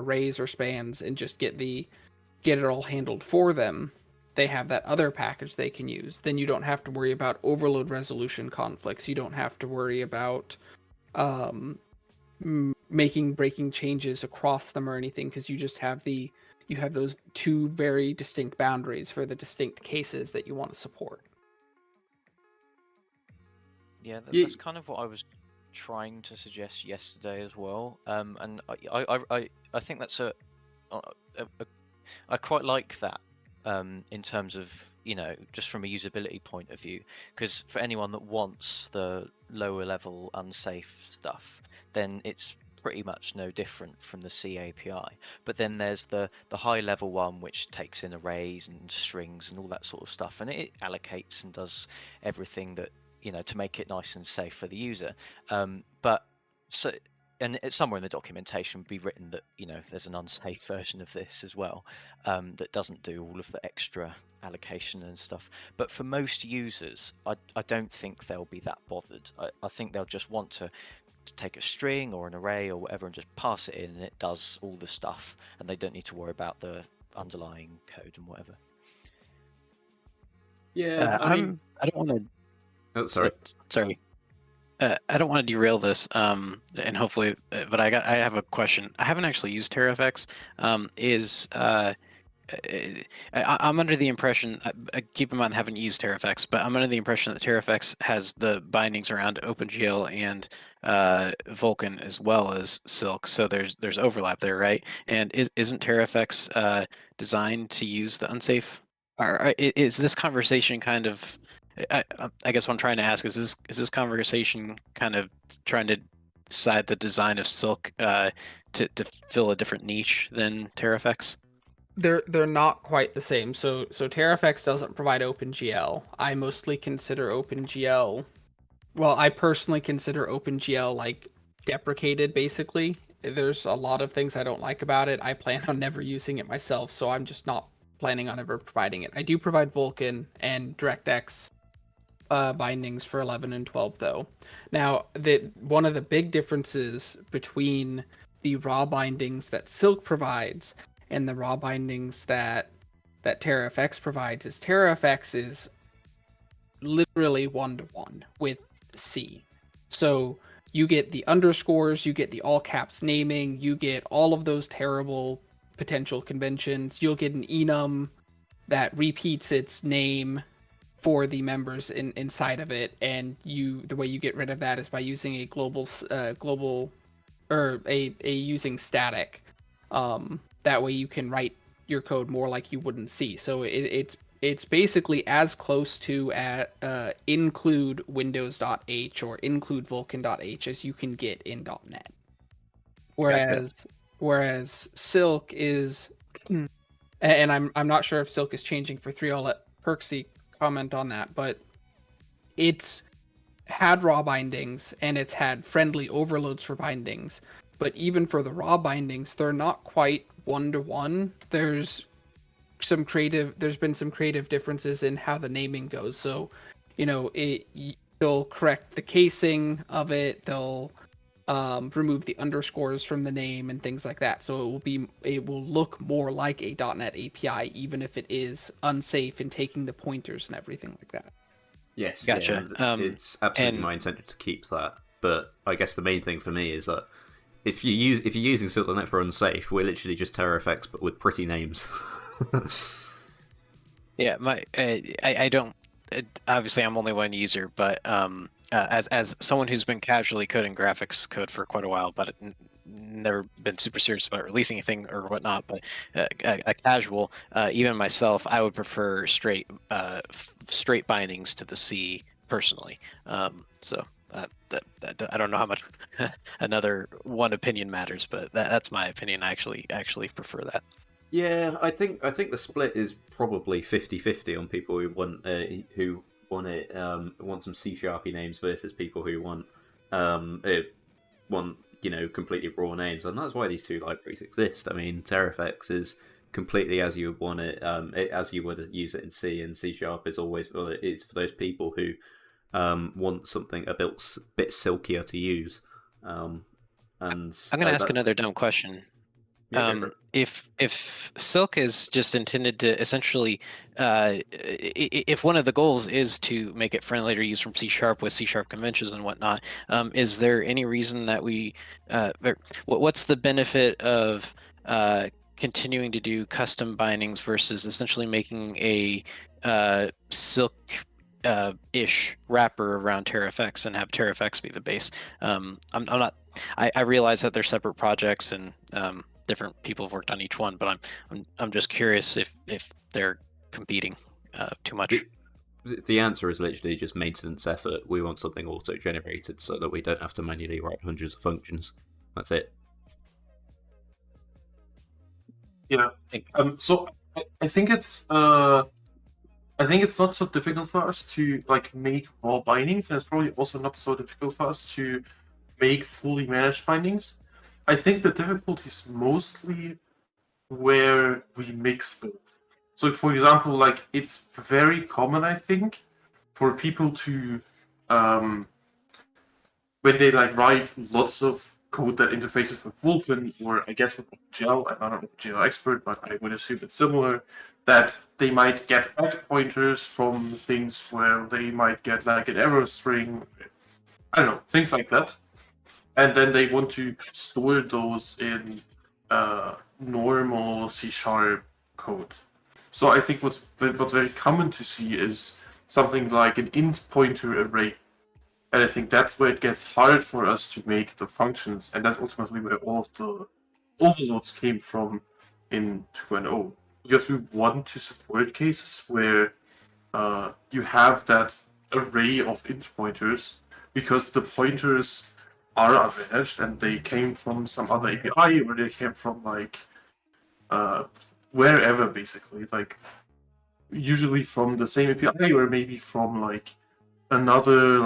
arrays or spans and just get it all handled for them, they have that other package they can use. Then you don't have to worry about overload resolution conflicts. You don't have to worry about breaking changes across them or anything, because you just have you have those two very distinct boundaries for the distinct cases that you want to support. Yeah, that's kind of what I was trying to suggest yesterday as well. And I think that's I quite like that. In terms of, just from a usability point of view, because for anyone that wants the lower level unsafe stuff, then it's pretty much no different from the C API. But then there's the high level one, which takes in arrays and strings and all that sort of stuff, and it allocates and does everything that, to make it nice and safe for the user. And it's somewhere in the documentation would be written that, there's an unsafe version of this as well, that doesn't do all of the extra allocation and stuff. But for most users, I don't think they'll be that bothered. I think they'll just want to take a string or an array or whatever and just pass it in, and it does all the stuff, and they don't need to worry about the underlying code and whatever. Yeah, I don't want to. Oh, sorry. Sorry. I don't want to derail this, and hopefully, but I have a question. I haven't actually used TerraFX. I'm under the impression, keep in mind I haven't used TerraFX, but I'm under the impression that TerraFX has the bindings around OpenGL and Vulkan as well as Silk, so there's overlap there, right? And isn't TerraFX designed to use the unsafe? Or is this conversation kind of? I guess what I'm trying to ask is this conversation kind of trying to decide the design of Silk to fill a different niche than TerraFX? They're not quite the same. So TerraFX doesn't provide OpenGL. I mostly consider OpenGL. Well, I personally consider OpenGL like deprecated. Basically, there's a lot of things I don't like about it. I plan on never using it myself, so I'm just not planning on ever providing it. I do provide Vulkan and DirectX bindings for 11 and 12 though. Now, one of the big differences between the raw bindings that Silk provides and the raw bindings that TerraFX provides is TerraFX is literally one-to-one with C. So you get the underscores, you get the all caps naming, you get all of those terrible potential conventions. You'll get an enum that repeats its name for the members inside of it, and the way you get rid of that is by using a global using static. That way you can write your code more like you would in C. So it's basically as close to include Windows.h or include Vulkan.h as you can get in .NET. Whereas Silk is, and I'm not sure if Silk is changing for 3. I'll let Perksy comment on that, but it's had raw bindings and it's had friendly overloads for bindings, but even for the raw bindings, they're not quite one-to-one. There's been some creative differences in how the naming goes. So, they'll correct the casing of it. They'll remove the underscores from the name and things like that. So it will look more like a .NET API, even if it is unsafe in taking the pointers and everything like that. Yes, Gotcha. yeah, it's absolutely my intention to keep that. But I guess the main thing for me is that if you're using Silk.net for unsafe, we're literally just TerraFX but with pretty names. Yeah, I don't. Obviously, I'm only one user, but as someone who's been casually coding graphics code for quite a while, but never been super serious about releasing anything or whatnot, but a casual, even myself, I would prefer straight bindings to the C personally. So I don't know how much another one opinion matters, but that's my opinion. I actually prefer that. Yeah, I think the split is probably 50-50 on people who want want some C-sharpy names versus people who want completely raw names, and that's why these two libraries exist. I mean, TerraFX is completely as you would want it, as you would use it in C, and C# is always it's for those people who want something a bit silkier to use. And I'm going to ask another dumb question. Yeah, if Silk is just intended to essentially, if one of the goals is to make it friendly to use from C# with C# conventions and whatnot, is there any reason that what's the benefit of continuing to do custom bindings versus essentially making a Silk ish wrapper around TerraFX and have TerraFX be the base? I'm not. I realize that they're separate projects and different people have worked on each one, but I'm just curious if they're competing too much. The answer is literally just maintenance effort. We want something auto-generated so that we don't have to manually write hundreds of functions. That's it. Yeah. So I think it's not so difficult for us to make raw bindings, and it's probably also not so difficult for us to make fully managed bindings. I think the difficulty is mostly where we mix them. So, for example, it's very common, I think, for people to when they write lots of code that interfaces with Vulkan, or I guess with OpenGL. I'm not an OpenGL expert, but I would assume it's similar. That they might get back pointers from things where they might get an error string. I don't know, things like that. And then they want to store those in normal C# code. So I think what's very common to see is something like an int pointer array. And I think that's where it gets hard for us to make the functions, and that's ultimately where all of the overloads came from in 2.0. Because we want to support cases where you have that array of int pointers, because the pointers are unmanaged and they came from some other API, or they came from wherever, basically, usually from the same API, or maybe from another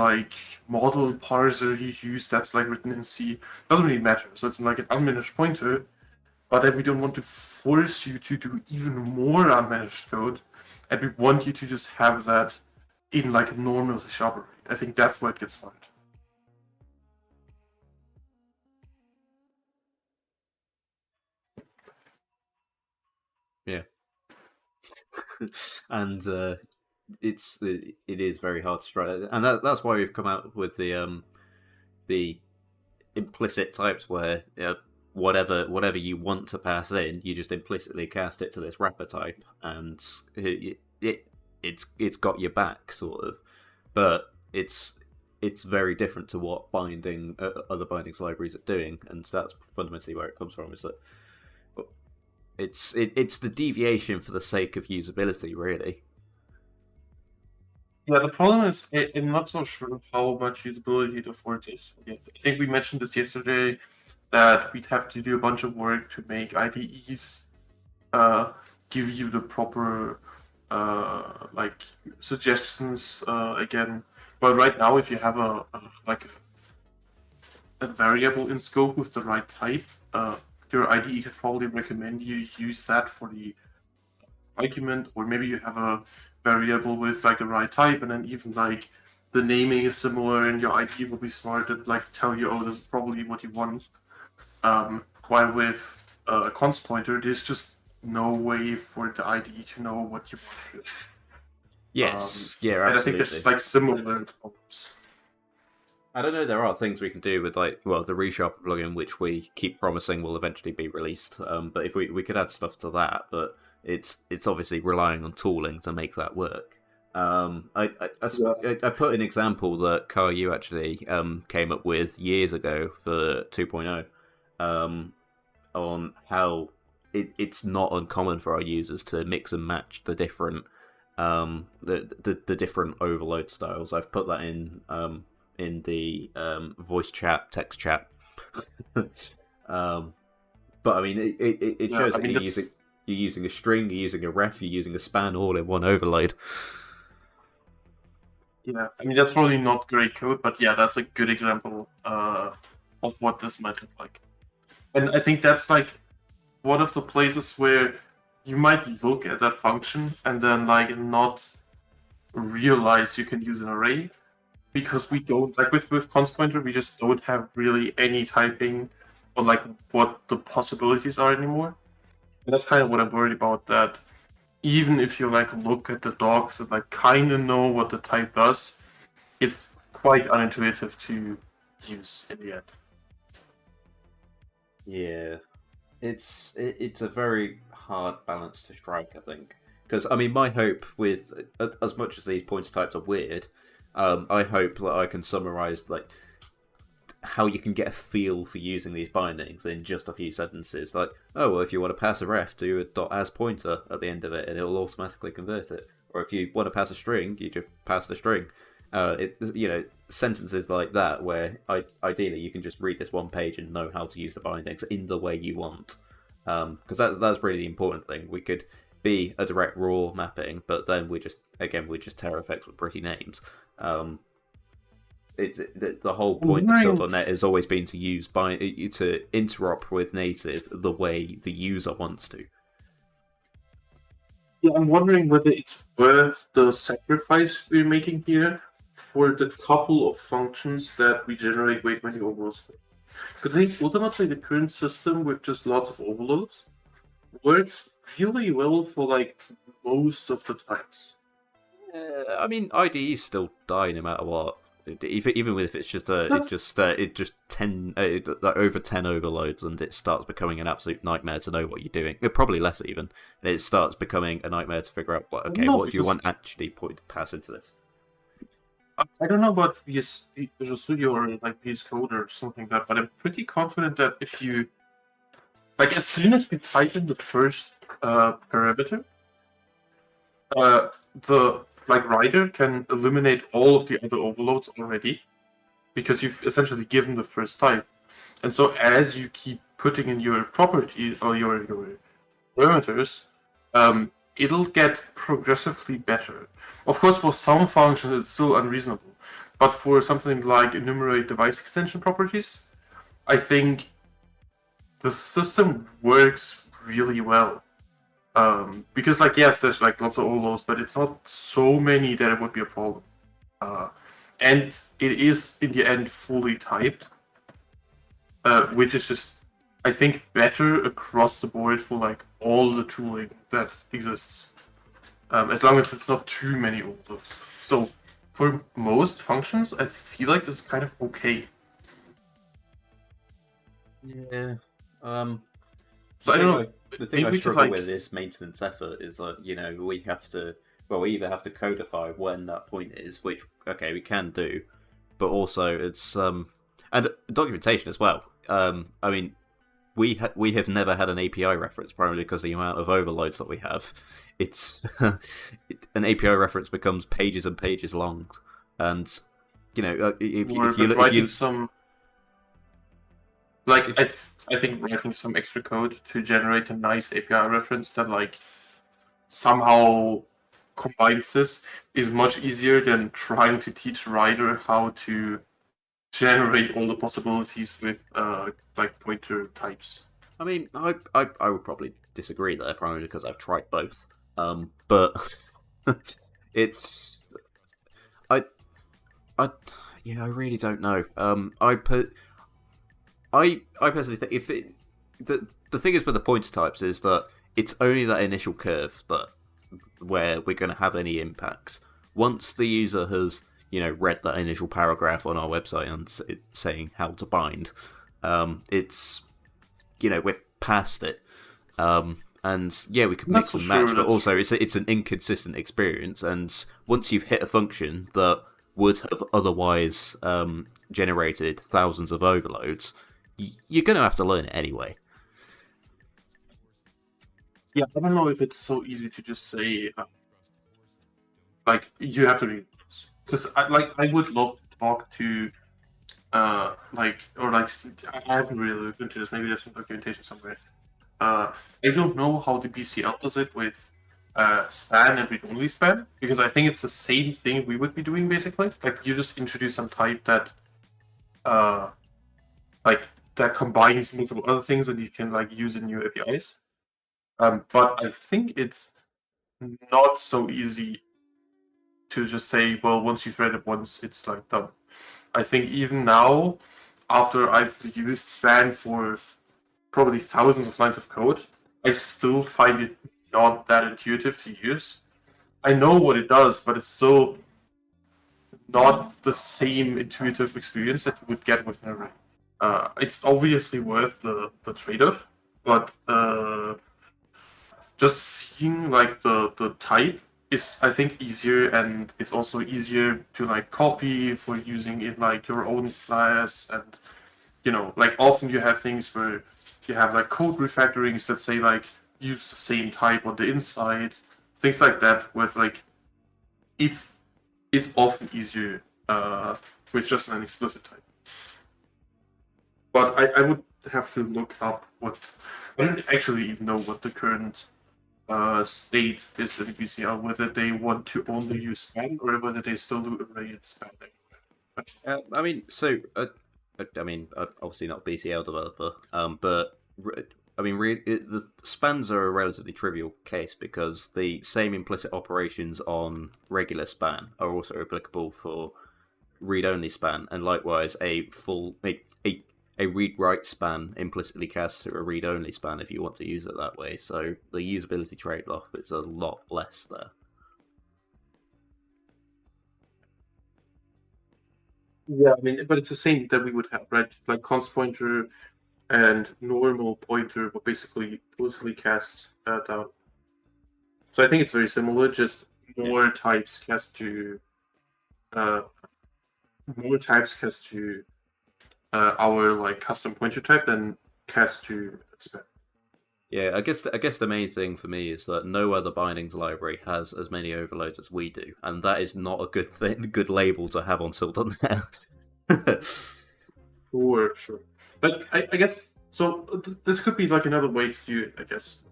model parser you use that's written in C. Doesn't really matter. So it's an unmanaged pointer, but then we don't want to force you to do even more unmanaged code, and we want you to just have that in a normal C# array. I think that's where it gets hard. Yeah. And it is very hard to try, and that's why we've come out with the implicit types where whatever you want to pass in, you just implicitly cast it to this wrapper type, and it's got your back, sort of. But it's very different to what other bindings libraries are doing, and that's fundamentally where it comes from. Is that it's the deviation for the sake of usability, really. Yeah, the problem is I'm not so sure how much usability it affords us. Yeah, I think we mentioned this yesterday that we'd have to do a bunch of work to make IDEs give you the proper like suggestions again. But right now, if you have a variable in scope with the right type, your IDE could probably recommend you use that for the argument, or maybe you have a variable with like the right type, and then even like the naming is similar, and your IDE will be smart to like tell you, oh, this is probably what you want. While with a const pointer, there's just no way for the IDE to know what you want. Yes, yeah, And absolutely. I think there's like similar problems. I don't know. There are things we can do with the resharper plugin, which we keep promising will eventually be released. But if we could add stuff to that, but it's obviously relying on tooling to make that work. I put an example that Carl, you actually came up with years ago for 2.0 on how it's not uncommon for our users to mix and match the different the different overload styles. I've put that in the voice chat, text chat. But I mean, it shows that you're using a string, you're using a ref, you're using a span all in one overload. Yeah, I mean, that's probably not great code, but yeah, that's a good example of what this might look like. And I think that's like one of the places where you might look at that function and then like not realize you can use an array, because we don't, like with const pointer, we just don't have really any typing or like what the possibilities are anymore. And that's kind of what I'm worried about, that even if you like look at the docs and like kind of know what the type does, it's quite unintuitive to use in the end. Yeah, it's a very hard balance to strike, I think. Because I mean, my hope with as much as these pointer types are weird, I hope that I can summarize like how you can get a feel for using these bindings in just a few sentences. Like, oh well, if you want to pass a ref, do a .as pointer at the end of it, and it'll automatically convert it. Or if you want to pass a string, you just pass the string. Sentences like that where ideally you can just read this one page and know how to use the bindings in the way you want. Because that's really the important thing. We could be a direct raw mapping, but then we just tear effects with pretty names. The whole point of Silk.net has always been to use to interop with native the way the user wants to. Yeah, I'm wondering whether it's worth the sacrifice we're making here for the couple of functions that we generate way many overloads for. Because I think ultimately the current system with just lots of overloads works really well for like most of the times. I mean, IDEs still die no matter what. Even if it's just over 10 overloads, and it starts becoming an absolute nightmare to know what you're doing. Probably less even. It starts becoming a nightmare to figure out what do you want actually pass into this. I don't know about Visual Studio or like VS Code or something like that, but I'm pretty confident that if you like, as soon as we type in the first parameter, the writer can eliminate all of the other overloads already, because you've essentially given the first type. And so as you keep putting in your properties or your parameters, it'll get progressively better. Of course, for some functions it's still unreasonable, but for something like enumerate device extension properties, I think the system works really well. Because like, yes, there's like lots of overloads, but it's not so many that it would be a problem. And it is in the end fully typed, which is just, I think, better across the board for like all the tooling that exists, as long as it's not too many overloads. So for most functions, I feel like this is kind of okay. Yeah. So I don't know. The thing I struggle with is maintenance effort. Is that we either have to codify when that point is, which we can do, but also it's and documentation as well. I mean, we have never had an API reference, primarily because of the amount of overloads that we have. It's an API reference becomes pages and pages long, and if you writing some, like I think writing some extra code to generate a nice API reference that like somehow combines this is much easier than trying to teach Rider how to generate all the possibilities with like pointer types. I mean, I would probably disagree there, primarily because I've tried both. But it's I really don't know. I personally think the thing is with the pointer types is that it's only that initial curve where we're going to have any impact. Once the user has read that initial paragraph on our website and it's saying how to bind, it's we're past it. And yeah, we can mix and match, but also it's an inconsistent experience. And once you've hit a function that would have otherwise generated thousands of overloads, you're going to have to learn it anyway. Yeah, I don't know if it's so easy to just say, like, you have to read this. Because I would love to talk to, I haven't really looked into this. Maybe there's some documentation somewhere. I don't know how the BCL does it with span and read-only span, because I think it's the same thing we would be doing basically. Like, you just introduce some type that, that combines multiple other things and you can use in new APIs. But I think it's not so easy to just say, well, once you've read it once, it's done. I think even now, after I've used span for probably thousands of lines of code, I still find it not that intuitive to use. I know what it does, but it's still not the same intuitive experience that you would get with an array. It's obviously worth the trade-off, but just seeing the type is, I think, easier, and it's also easier to copy for using in your own class. And often you have things where you have code refactorings that say use the same type on the inside, things like that, where it's often easier with just an explicit type. But I would have to look up I don't actually even know what the current state is in BCL, whether they want to only use span or whether they still do array and span. I'm obviously not a BCL developer, but the spans are a relatively trivial case because the same implicit operations on regular span are also applicable for read-only span, and likewise a read-write span implicitly casts to a read-only span if you want to use it that way. So the usability trade-off is a lot less there. Yeah, but it's the same that we would have, right? Const pointer and normal pointer will basically totally cast down. So I think it's very similar, just more types cast to our custom pointer type than cast to span. Yeah, I guess the main thing for me is that no other bindings library has as many overloads as we do, and that is not a good label to have on Silk.net. Sure. But I guess so. This could be another way to do it. I guess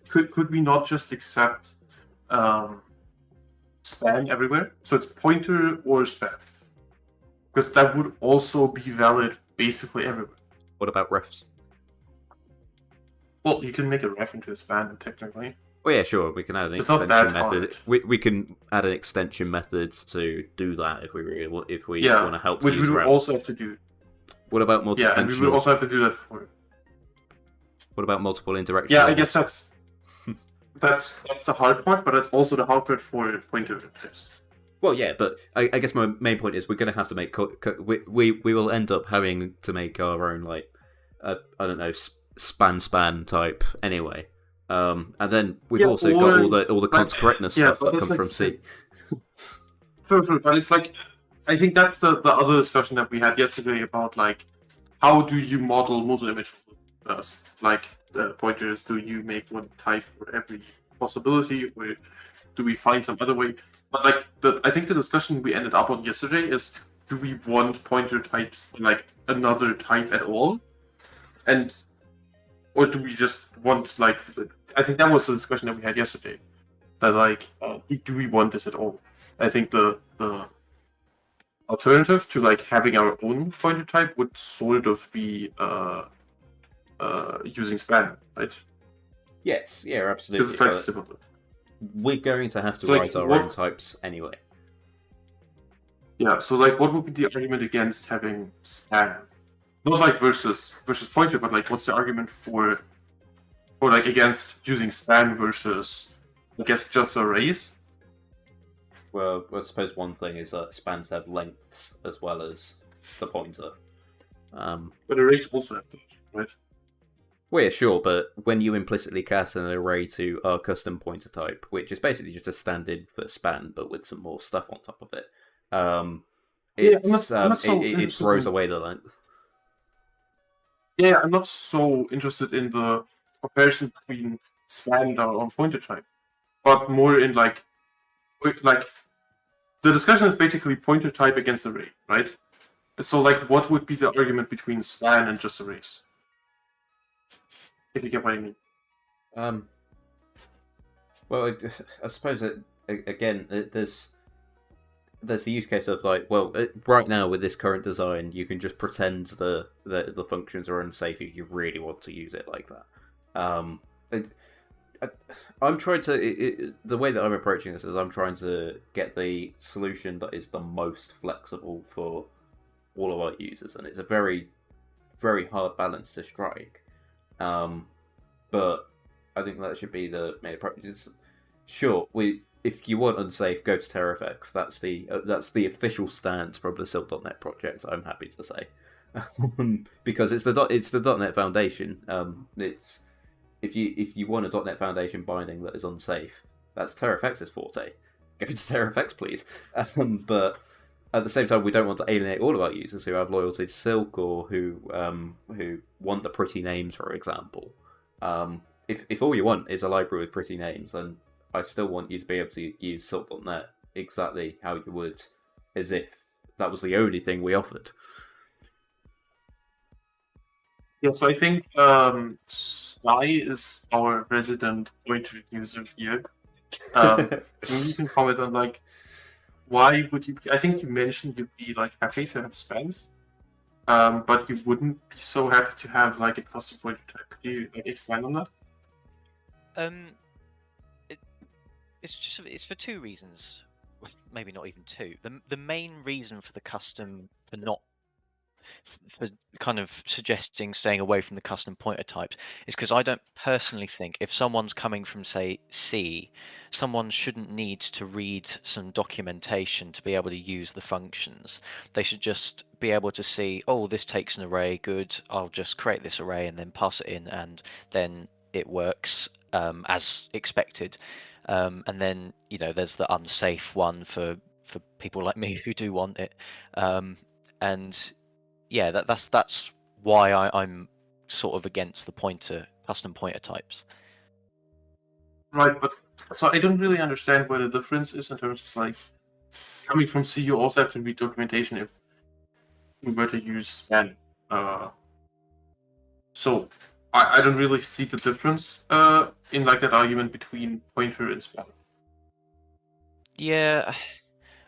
could we not just accept span everywhere? So it's pointer or span, because that would also be valid basically everywhere. What about refs? Well, you can make a ref into a span technically. Oh yeah, sure. We can add an extension method. We can add an extension method to do that if we want to help. Which we would also have to do. What about multiple? Yeah, and we would also have to do that for. What about multiple interactions? Yeah, I guess that's the hard part, but that's also the hard part for pointer types. Well, yeah, but I guess my main point is we're going to have to make. We will end up having to make our own I don't know, span type anyway. And then we've also got all the const correctness stuff that comes from C. True, but it's I think that's the other discussion that we had yesterday about how do you model multi-image like the pointers, do you make one type for every possibility, or do we find some other way? But like I think the discussion we ended up on yesterday is, do we want pointer types like another type at all, and or do we just want like I think that was the discussion that we had yesterday. That like do we want this at all? I think the alternative to like having our own pointer type would sort of be using span, right? Yes, yeah, Because absolutely. it's like but similar. we're going to have to So, like, write our what- own types anyway. Yeah, so like what would be the argument against having span? Not like versus pointer, but like what's the argument for like against using span versus I guess just arrays? Well, I suppose one thing is that spans have lengths as well as the pointer. But arrays also have that, right? Well, yeah, sure, but when you implicitly cast an array to our custom pointer type, which is basically just a stand-in for span, but with some more stuff on top of it, I'm it's not so it interested throws in- away the length. Yeah, I'm not so interested in the comparison between span and our own pointer type, but more in like the discussion is basically pointer type against array, right? So like, what would be the argument between span and just arrays? If you get what I mean. Well, I suppose that again, there's the use case of like, well, right now with this current design, you can just pretend the functions are unsafe if you really want to use it like that. I'm trying to. The way that I'm approaching this is I'm trying to get the solution that is the most flexible for all of our users, and it's a very, very hard balance to strike. But I think that should be the main approach. Sure, if you want unsafe, go to TerraFX. That's the official stance from the Silk.net project. I'm happy to say, because it's the .net Foundation. It's if you want a .net Foundation binding that is unsafe, that's TerraFX's forte. Go to TerraFX, please. But at the same time, we don't want to alienate all of our users who have loyalty to Silk or who want the pretty names, for example. If all you want is a library with pretty names, then I still want you to be able to use Silk.net exactly how you would as if that was the only thing we offered. Yeah, so I think Sky is our resident pointer user here. Maybe you can comment on like, why would you? I think you mentioned you'd be like happy to have spans, but you wouldn't be so happy to have like a custom pointer type. Could you like expand on that? It's for two reasons, maybe not even two. The main reason for the custom for kind of suggesting staying away from the custom pointer types is because I don't personally think if someone's coming from say C, someone shouldn't need to read some documentation to be able to use the functions. They should just be able to see, oh, this takes an array, good, I'll just create this array and then pass it in, and then it works as expected. And then there's the unsafe one for people like me who do want it. And yeah, that's why I'm sort of against the custom pointer types. Right, but so I don't really understand what the difference is in terms of like coming from C. You also have to read documentation if you were to use span. So I don't really see the difference in like that argument between pointer and span. Yeah,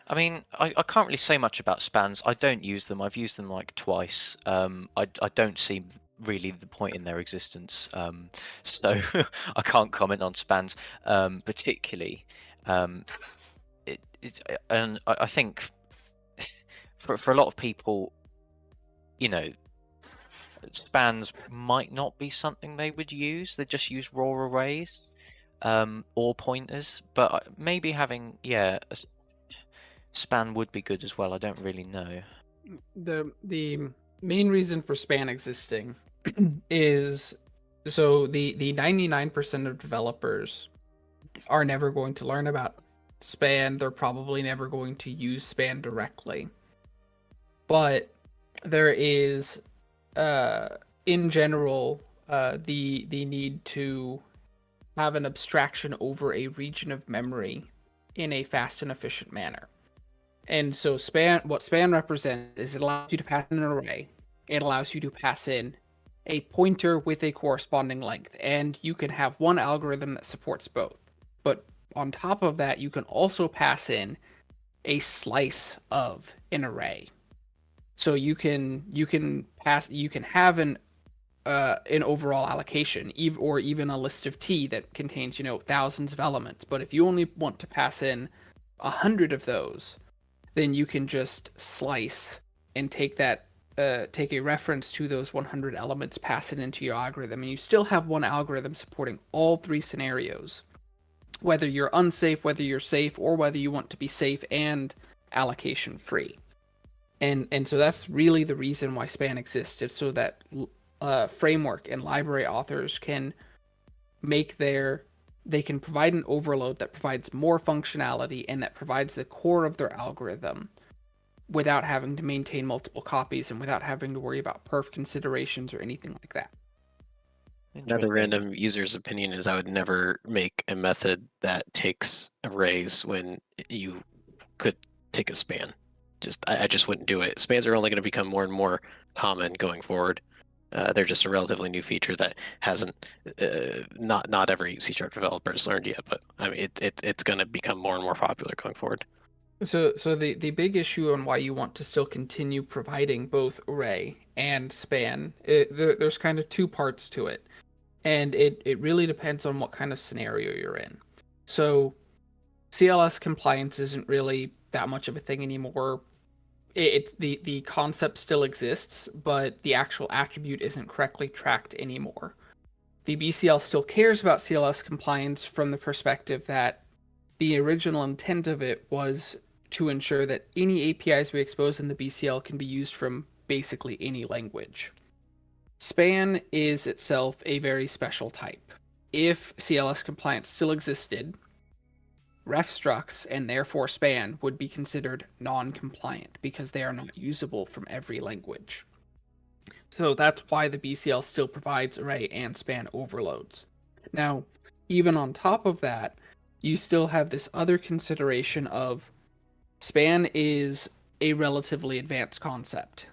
I mean, I can't really say much about spans. I don't use them. I've used them like twice. I don't see really the point in their existence. So I can't comment on spans particularly. And I think for a lot of people, spans might not be something they would use. They just use raw arrays or pointers. But maybe having a span would be good as well. I don't really know. The main reason for span existing is so the 99% of developers are never going to learn about span. They're probably never going to use span directly. But there is in general the need to have an abstraction over a region of memory in a fast and efficient manner. And so what span represents is it allows you to pass in an array. It allows you to pass in a pointer with a corresponding length, and you can have one algorithm that supports both. But on top of that, you can also pass in a slice of an array. So you can have an overall allocation, or even a list of T that contains thousands of elements. But if you only want to pass in 100 of those, then you can just slice and take a reference to those 100 elements, pass it into your algorithm, and you still have one algorithm supporting all three scenarios. Whether you're unsafe, whether you're safe, or whether you want to be safe and allocation free. And so that's really the reason why span existed, so that framework and library authors can they can provide an overload that provides more functionality and that provides the core of their algorithm without having to maintain multiple copies and without having to worry about perf considerations or anything like that. Another random user's opinion is I would never make a method that takes arrays when you could take a span. I just wouldn't do it. Spans are only going to become more and more common going forward. They're just a relatively new feature that hasn't not every C# developer has learned yet, but I mean it's going to become more and more popular going forward. So the big issue on why you want to still continue providing both array and span, there's kind of two parts to it, and it really depends on what kind of scenario you're in. So CLS compliance isn't really that much of a thing anymore. It's the concept still exists, but the actual attribute isn't correctly tracked anymore. The BCL still cares about CLS compliance from the perspective that the original intent of it was to ensure that any APIs we expose in the BCL can be used from basically any language. Span is itself a very special type. If CLS compliance still existed, ref structs and therefore span would be considered non-compliant because they are not usable from every language. So that's why the BCL still provides array and span overloads. Now, even on top of that, you still have this other consideration of span is a relatively advanced concept.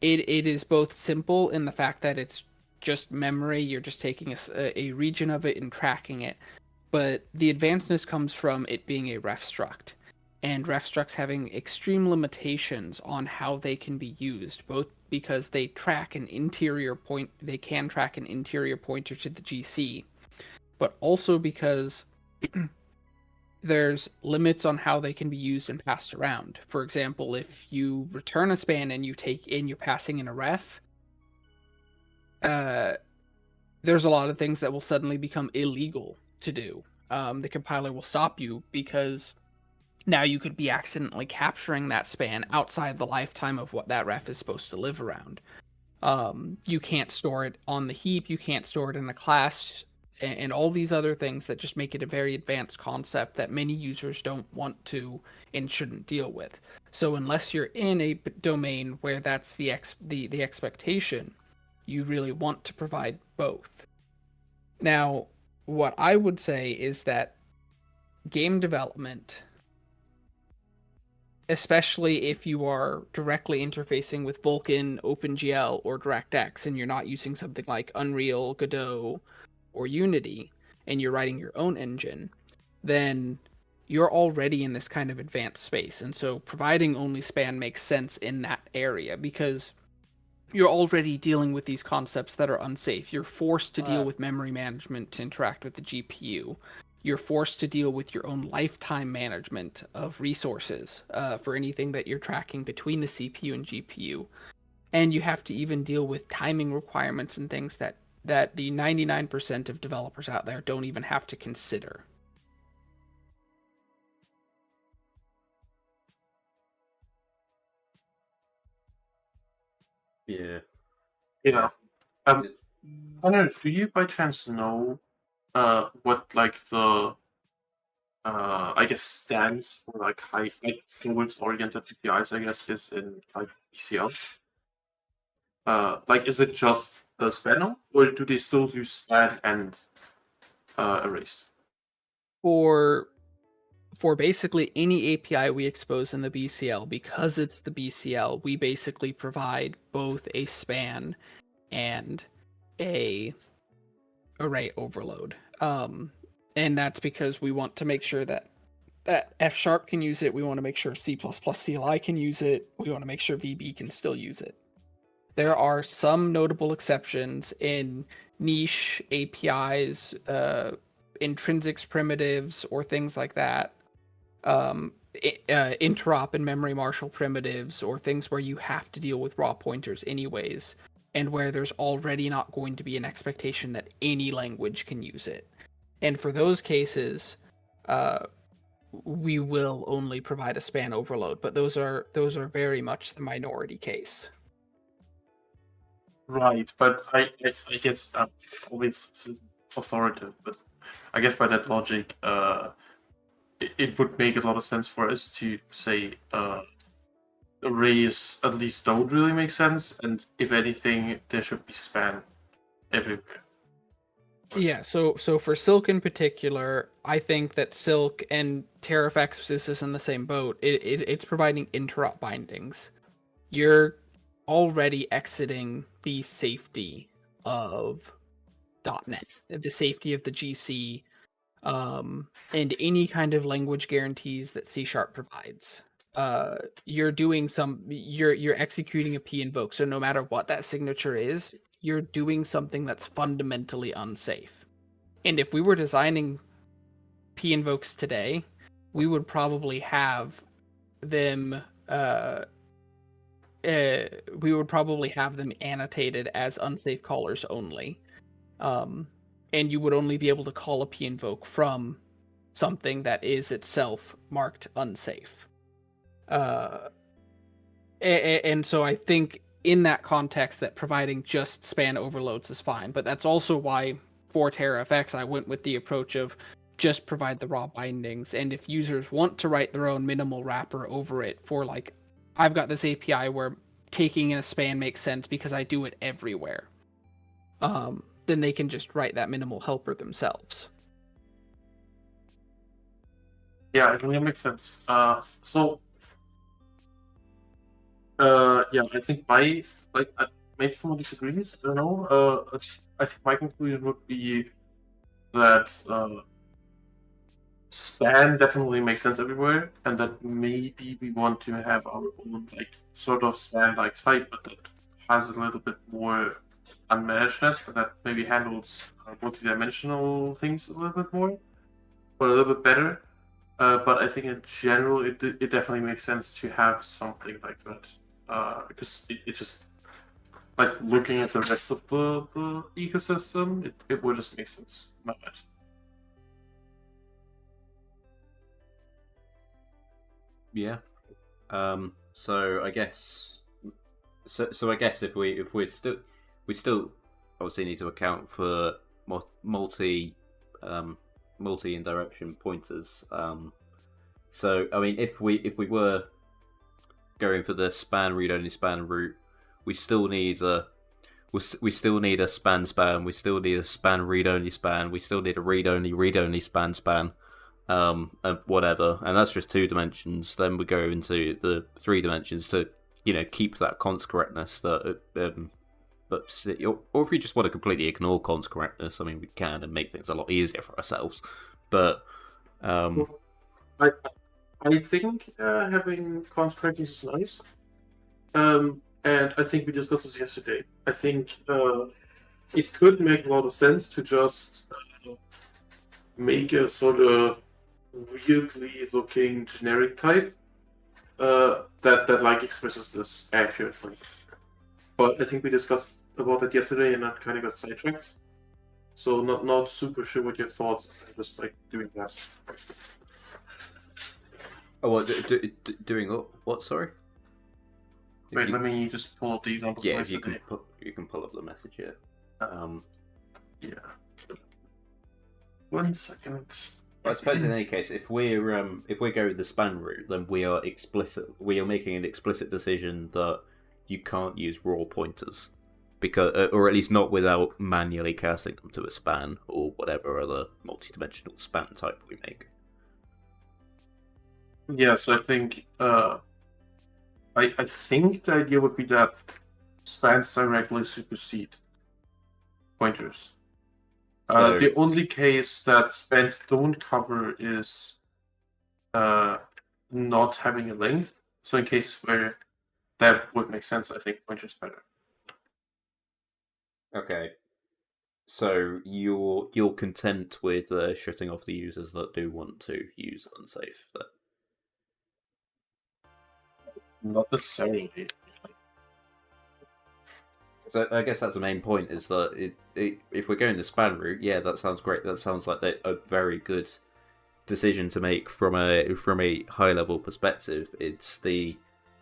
It is both simple in the fact that it's just memory, you're just taking a region of it and tracking it, but the advancedness comes from it being a ref struct, and ref structs having extreme limitations on how they can be used, both because they can track an interior pointer to the GC, but also because there's limits on how they can be used and passed around. For example, if you return a span and you're passing in a ref, there's a lot of things that will suddenly become illegal to do. The compiler will stop you because now you could be accidentally capturing that span outside the lifetime of what that ref is supposed to live around. You can't store it on the heap, you can't store it in a class, and all these other things that just make it a very advanced concept that many users don't want to and shouldn't deal with. So unless you're in a domain where that's the expectation, you really want to provide both. Now, what I would say is that game development, especially if you are directly interfacing with Vulkan, OpenGL, or DirectX, and you're not using something like Unreal, Godot, or Unity, and you're writing your own engine, then you're already in this kind of advanced space. And so providing only span makes sense in that area because you're already dealing with these concepts that are unsafe. You're forced to deal with memory management to interact with the GPU. You're forced to deal with your own lifetime management of resources for anything that you're tracking between the CPU and GPU. And you have to even deal with timing requirements and things that the 99% of developers out there don't even have to consider. Yeah. Yeah. I don't know, do you by chance know what like the I guess stands for like high towards oriented APIs I guess is in like BCL? Like is it just span, or do they still use span and erase? For basically any API we expose in the BCL, because it's the BCL, we basically provide both a span and a array overload. And that's because we want to make sure that F# can use it. We want to make sure C++ CLI can use it. We want to make sure VB can still use it. There are some notable exceptions in niche APIs, intrinsics primitives, or things like that. Interop and memory marshal primitives, or things where you have to deal with raw pointers anyways, and where there's already not going to be an expectation that any language can use it. And for those cases, we will only provide a span overload, but those are very much the minority case. Right, but I guess always authoritative, but I guess by that logic, it would make a lot of sense for us to say arrays at least don't really make sense, and if anything, there should be span everywhere. Yeah, so for Silk in particular, I think that Silk and TerraFX is in the same boat. It's providing interop bindings. You're already exiting the safety of .NET, the safety of the GC, and any kind of language guarantees that C# provides. You're doing you're executing a p invoke, so no matter what that signature is, you're doing something that's fundamentally unsafe. And if we were designing p invokes today, we would probably have them annotated as unsafe callers only. And you would only be able to call a p invoke from something that is itself marked unsafe. And so I think in that context that providing just span overloads is fine, but that's also why for TerraFX I went with the approach of just provide the raw bindings, and if users want to write their own minimal wrapper over it for, like, I've got this API where taking in a span makes sense because I do it everywhere, then they can just write that minimal helper themselves. Yeah, I think that makes sense. Yeah, I think maybe someone disagrees. I don't know. I think my conclusion would be that span definitely makes sense everywhere, and that maybe we want to have our own sort of span-like type, but that has a little bit more unmanagedness, but that maybe handles multi-dimensional things a little bit more, or a little bit better. But I think in general, it definitely makes sense to have something like that. Because it just, looking at the rest of the ecosystem, it would just make sense. My bad. Yeah. So I guess. So I guess if we still obviously need to account for multi indirection pointers. So I mean, if we were going for the span read only span route, we still need a span, we still need a span read only span, we still need a read only span, and whatever, and that's just 2 dimensions. Then we go into the 3 dimensions to keep that const correctness that or if you just want to completely ignore const correctness, I mean, we can and make things a lot easier for ourselves. But I think having const correctness is nice. And I think we discussed this yesterday. I think it could make a lot of sense to just make a sort of weirdly looking generic type that expresses this accurately. But I think we discussed about it yesterday and that kind of got sidetracked. So not super sure what your thoughts are, just doing that. Oh, what, doing what? Sorry. Wait, let me just pull up the example. Yeah, if you can pull up the message here. Yeah. 1 second. I suppose in any case, if we're going the span route, then we are making an explicit decision that you can't use raw pointers. because, or at least not without manually casting them to a span or whatever other multi-dimensional span type we make. Yeah, so I think I think the idea would be that spans directly supersede pointers. So, The only case that spans don't cover is not having a length. So in cases where that would make sense, I think pointers better. okay. So you're content with shutting off the users that do want to use unsafe. Not necessarily. So I guess that's the main point, is that if we're going the span route, yeah, that sounds great. That sounds like a very good decision to make from a high level perspective. It's the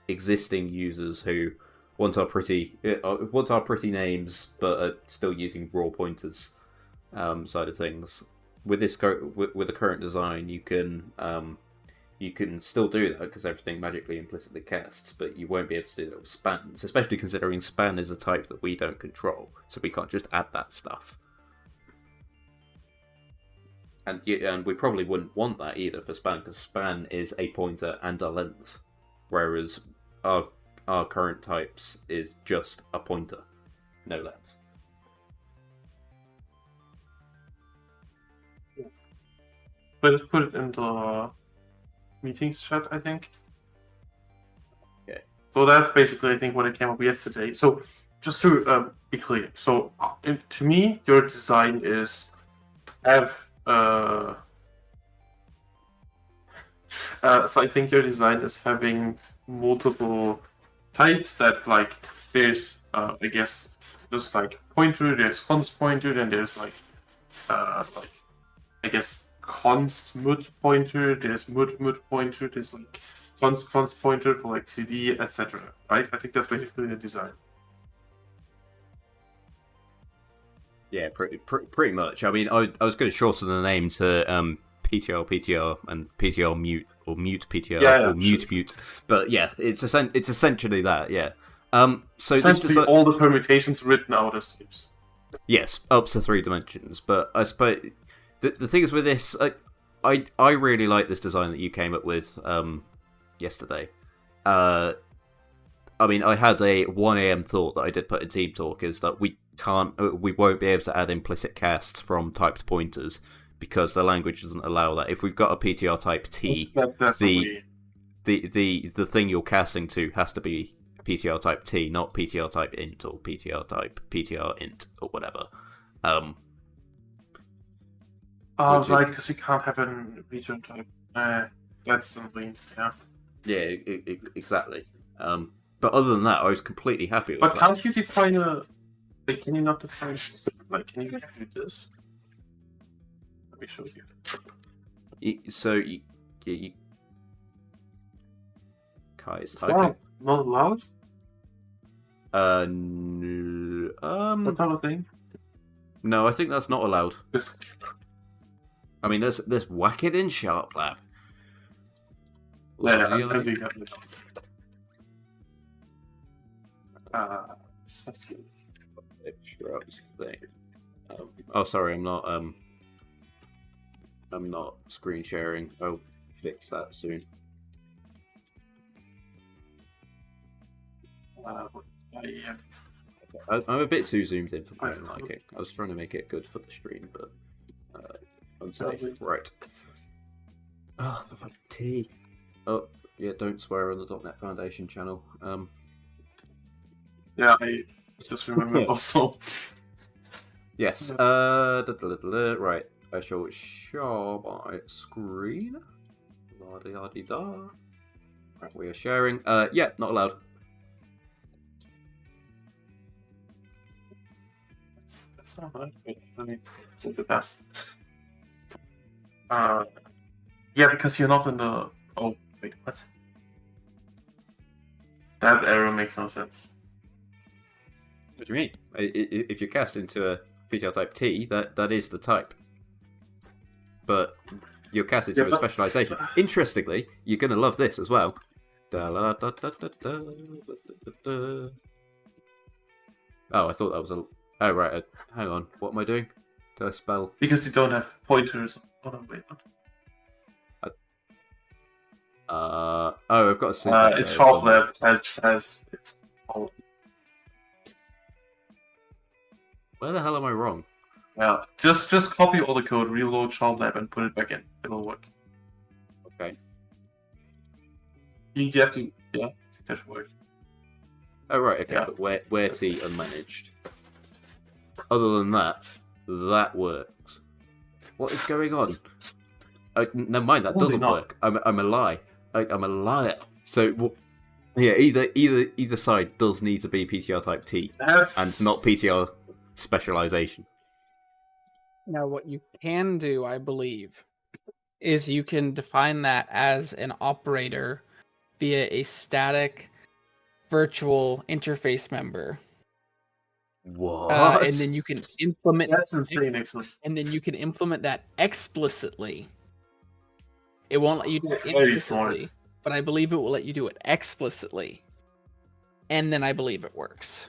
existing users who want our pretty names, but are still using raw pointers side of things. With with the current design, you can still do that because everything magically implicitly casts, but you won't be able to do that with spans, especially considering span is a type that we don't control, so we can't just add that stuff. And we probably wouldn't want that either for span, because span is a pointer and a length, whereas our current types is just a pointer, no length. But let's put it in the meetings chat, I think. Okay. So that's basically, I think, what I came up with yesterday. So just to be clear, so to me, your design is have. So I think your design is having multiple types that, like, there's I guess just like pointer, there's const pointer, then there's like I guess const mut pointer, there's mut pointer, there's like const pointer for like 2D, etc. Right? I think that's basically the design. Yeah, pretty much. I mean, I was going to shorten the name to PTR and PTR mute, or mute PTR, or mute mute. But yeah, it's essentially that. Yeah. So essentially this is all the permutations written out as types. Yes, up to 3 dimensions. But I suppose the thing is with this, I really like this design that you came up with yesterday. I mean, I had a 1 AM thought that I did put in Team Talk, is that we won't be able to add implicit casts from typed pointers because the language doesn't allow that. If we've got a PTR type T, the thing you're casting to has to be PTR type T, not PTR type int or PTR type PTR int or whatever. Right, because you can't have a return type. That's something, yeah. Yeah, exactly. But other than that, I was completely happy with But that. can't you define a... Like, can you not define... Like, can you do this? Let me show you. So, Kai is Is typing. that not allowed? No, That's not a thing? no, I think that's not allowed. Yes. I mean, there's whack it in sharp lab. Yeah, Really? I do that. Extras thing. Oh, sorry, I'm not screen sharing. I'll fix that soon. Yeah. I'm a bit too zoomed in for my own liking. I was trying to make it good for the stream, but unsafe. Right. Oh, the fucking tea. Oh, yeah, don't swear on the .NET Foundation channel. Yeah, I just remember also. Yes. Right. I shall share my screen. La-di-da-di-da. Right, we are sharing. Yeah, not allowed. That's not right. Wait, let me look at that. Yeah, because you're not in the... Oh, wait, what? That error makes no sense. What do you mean? If you're cast into a PTR type T, that is the type. But you're cast into a specialization. Interestingly, you're going to love this as well. Oh, I thought that was a. Oh right. Hang on. What am I doing? Do I spell? Because you don't have pointers. Oh no, wait. Oh, I've got a syntax. It's error Sharp somewhere. Lab has it's all. Where the hell am I wrong? Yeah, just copy all the code, reload Sharp Lab, and put it back in. It'll work. Okay. You have to, yeah, that should work. Oh right. Okay. Yeah. But where T unmanaged. Other than that, that works. What is going on? Never mind. That Probably doesn't not. work. I'm a lie. I'm a liar. So yeah, either side does need to be PTR type T and not PTR specialization. Now, what you can do, I believe, is you can define that as an operator via a static virtual interface member. What? And then you can implement That's insane, actually. and then you can implement that explicitly. It won't let you do it That's very implicitly, smart. but I believe it will let you do it explicitly. And then I believe it works.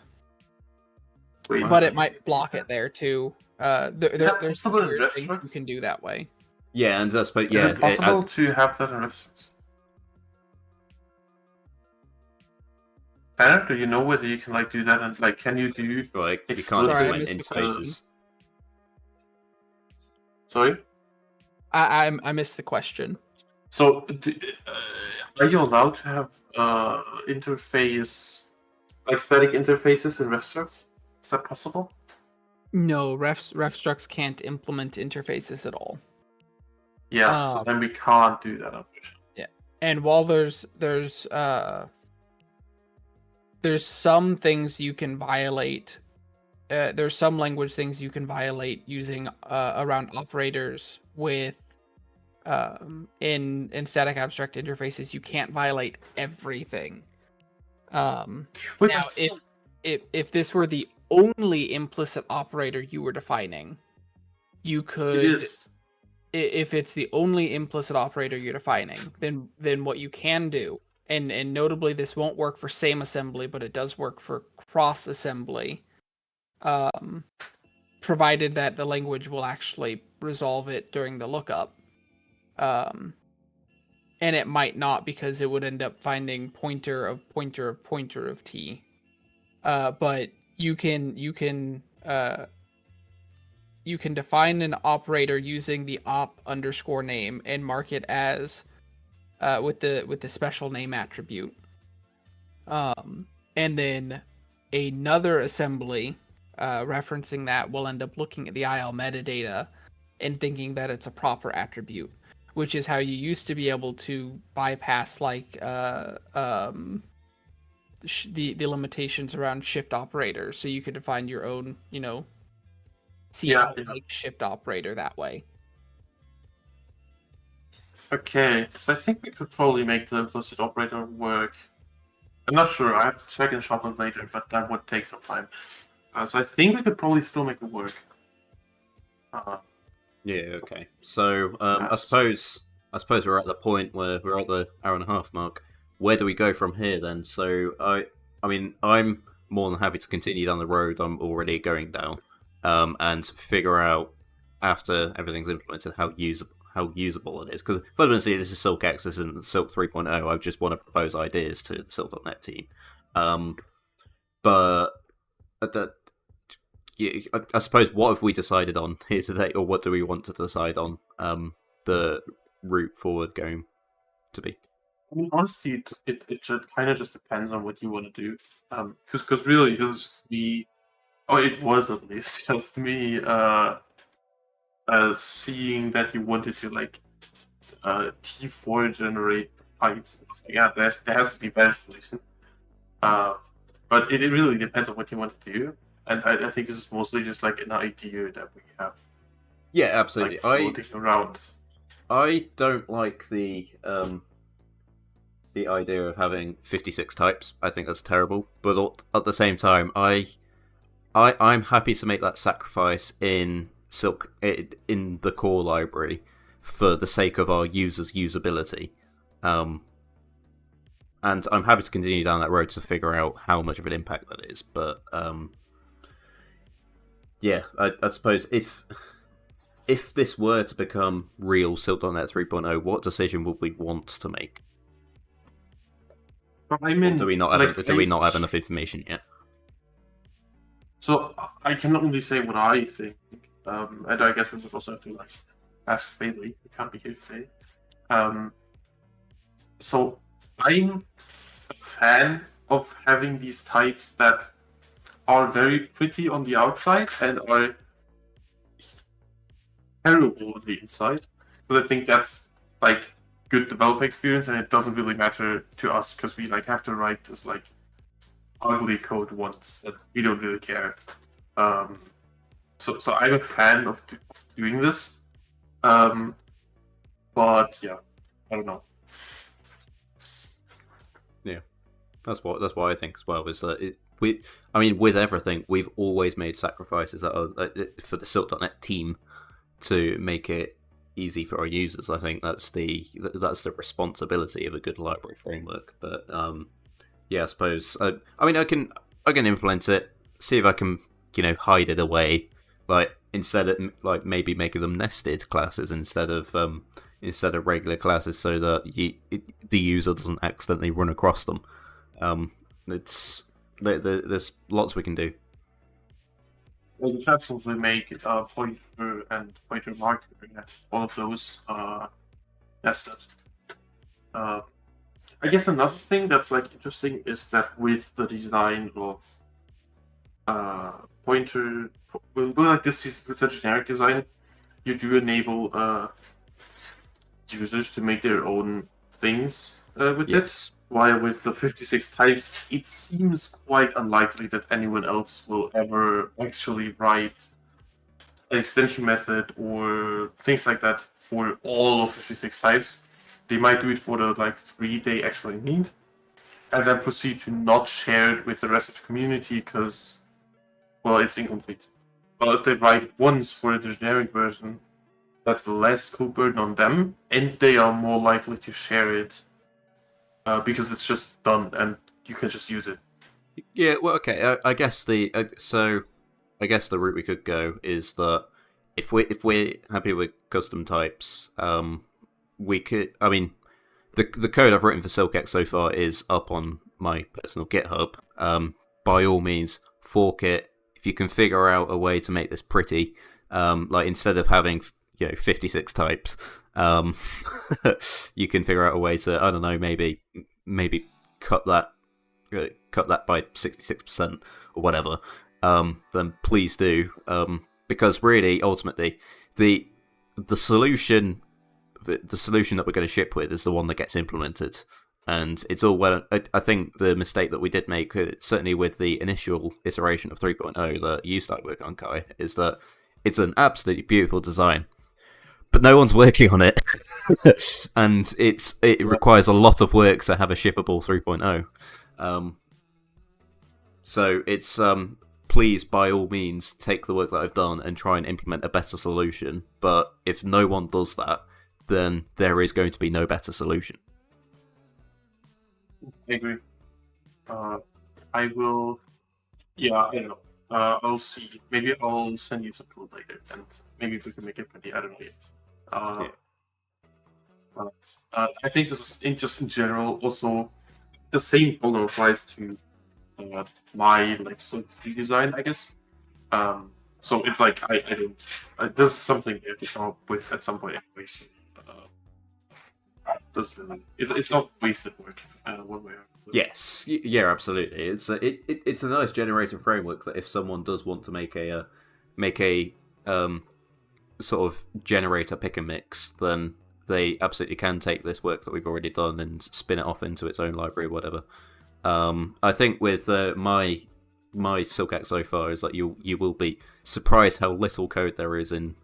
Wait, But it might block it there too. There's possible in weird things you restaurants? can do that way. Yeah, and that's but Is yeah. it possible to have that in restaurants? Banner, do you know whether you can like do that and like can you do Like you It's can't sorry, I implement missed the question. interfaces. sorry? I missed the question. So are you allowed to have interface like static interfaces in restaurants? Is that possible? No, RefStructs can't implement interfaces at all. Yeah, so then we can't do that unfortunately. And while there's some things you can violate, there's some language things you can violate using around operators with in static abstract interfaces. You can't violate everything. Wait, Now, that's- if this were the only implicit operator you were defining, you could. it is. If it's the only implicit operator you're defining, then what you can do, and notably this won't work for same assembly, but it does work for cross assembly, provided that the language will actually resolve it during the lookup. And it might not, because it would end up finding pointer of pointer of pointer of T. But you can define an operator using the op_name and mark it as with the special name attribute. And then another assembly referencing that will end up looking at the IL metadata and thinking that it's a proper attribute, which is how you used to be able to bypass like the limitations around shift operators. So you could define your own, like shift operator that way. Okay, so I think we could probably make the implicit operator work. I'm not sure, I have to check in Shopland later, but that would take some time. So I think we could probably still make it work. Yeah. Okay. So I Yes. suppose we're at the point where we're at the hour and a half mark. Where do we go from here then? So I mean, I'm more than happy to continue down the road I'm already going down, and figure out after everything's implemented how usable it is. Because fundamentally, this is Silk X, this isn't Silk 3.0. I just want to propose ideas to the Silk.net team. But I suppose, what have we decided on here today, or what do we want to decide on the route forward going to be? I mean, honestly, it kind of just depends on what you want to do. Because really, this is just me. Oh, it was at least just me. Seeing that you wanted to like T4 generate pipes. I was like, yeah, there has to be a better solution. But it really depends on what you want to do, and I think this is mostly just like an idea that we have. Yeah, absolutely. Like, floating around. I don't like the idea of having 56 types. I think that's terrible. But at the same time, I'm happy to make that sacrifice in Silk in the core library for the sake of our users' usability. And I'm happy to continue down that road to figure out how much of an impact that is. But yeah, I suppose if this were to become real Silk.net 3.0, what decision would we want to make? I mean, Or do we not have enough information yet? So I can only say what I think, and I guess we would also have to ask Bailey. We can't be here today. So I'm a fan of having these types that are very pretty on the outside and are terrible on the inside, because I think that's good developer experience, and it doesn't really matter to us because we have to write this ugly code once that we don't really care. So I'm a fan of doing this, but yeah, I don't know. Yeah, that's what I think as well. Is that with everything, we've always made sacrifices for the Silk.net team to make it easy for our users. I think that's the responsibility of a good library framework. But yeah, I suppose I can implement it, see if I can hide it away, instead of maybe making them nested classes instead of regular classes, so that the user doesn't accidentally run across them. There's lots we can do. Well, you can absolutely make pointer and pointer marker, all of those nested. I guess another thing that's interesting is that with the design of pointer, this is with the generic design, you do enable users to make their own things with it. While with the 56 types, it seems quite unlikely that anyone else will ever actually write an extension method or things like that for all of 56 types. They might do it for the 3 they actually need, and then proceed to not share it with the rest of the community because, well, it's incomplete. But if they write once for the generic version, that's less code burden on them, and they are more likely to share it because it's just done and you can just use it. Yeah, well, okay. I guess the route we could go is that if we're happy with custom types, we could. I mean, the code I've written for SilkX so far is up on my personal GitHub. By all means, fork it if you can figure out a way to make this pretty. Instead of having 56 types, you can figure out a way to, I don't know, maybe cut that by 66% or whatever. Then please do, because really, ultimately, the solution that we're going to ship with is the one that gets implemented. And it's all well. I think the mistake that we did make, certainly with the initial iteration of 3.0 that you started working on, Kai, is that it's an absolutely beautiful design, but no one's working on it, and it requires a lot of work to have a shippable 3.0. So it's please, by all means, take the work that I've done and try and implement a better solution. But if no one does that, then there is going to be no better solution. I agree. I will. Yeah, I don't know. I'll see. Maybe I'll send you some code later, and maybe we can make it pretty. I don't know yet. But I think this is just in general. Also, the same problem applies to my Silk design, I guess. So it's I don't. This is something I have to come up with at some point, anyways. It's not wasted work one way or another. Yes, yeah, absolutely. It's a nice generator framework that if someone does want to make a sort of generator pick and mix, then they absolutely can take this work that we've already done and spin it off into its own library or whatever. I think with my SilkX so far is that you will be surprised how little code there is in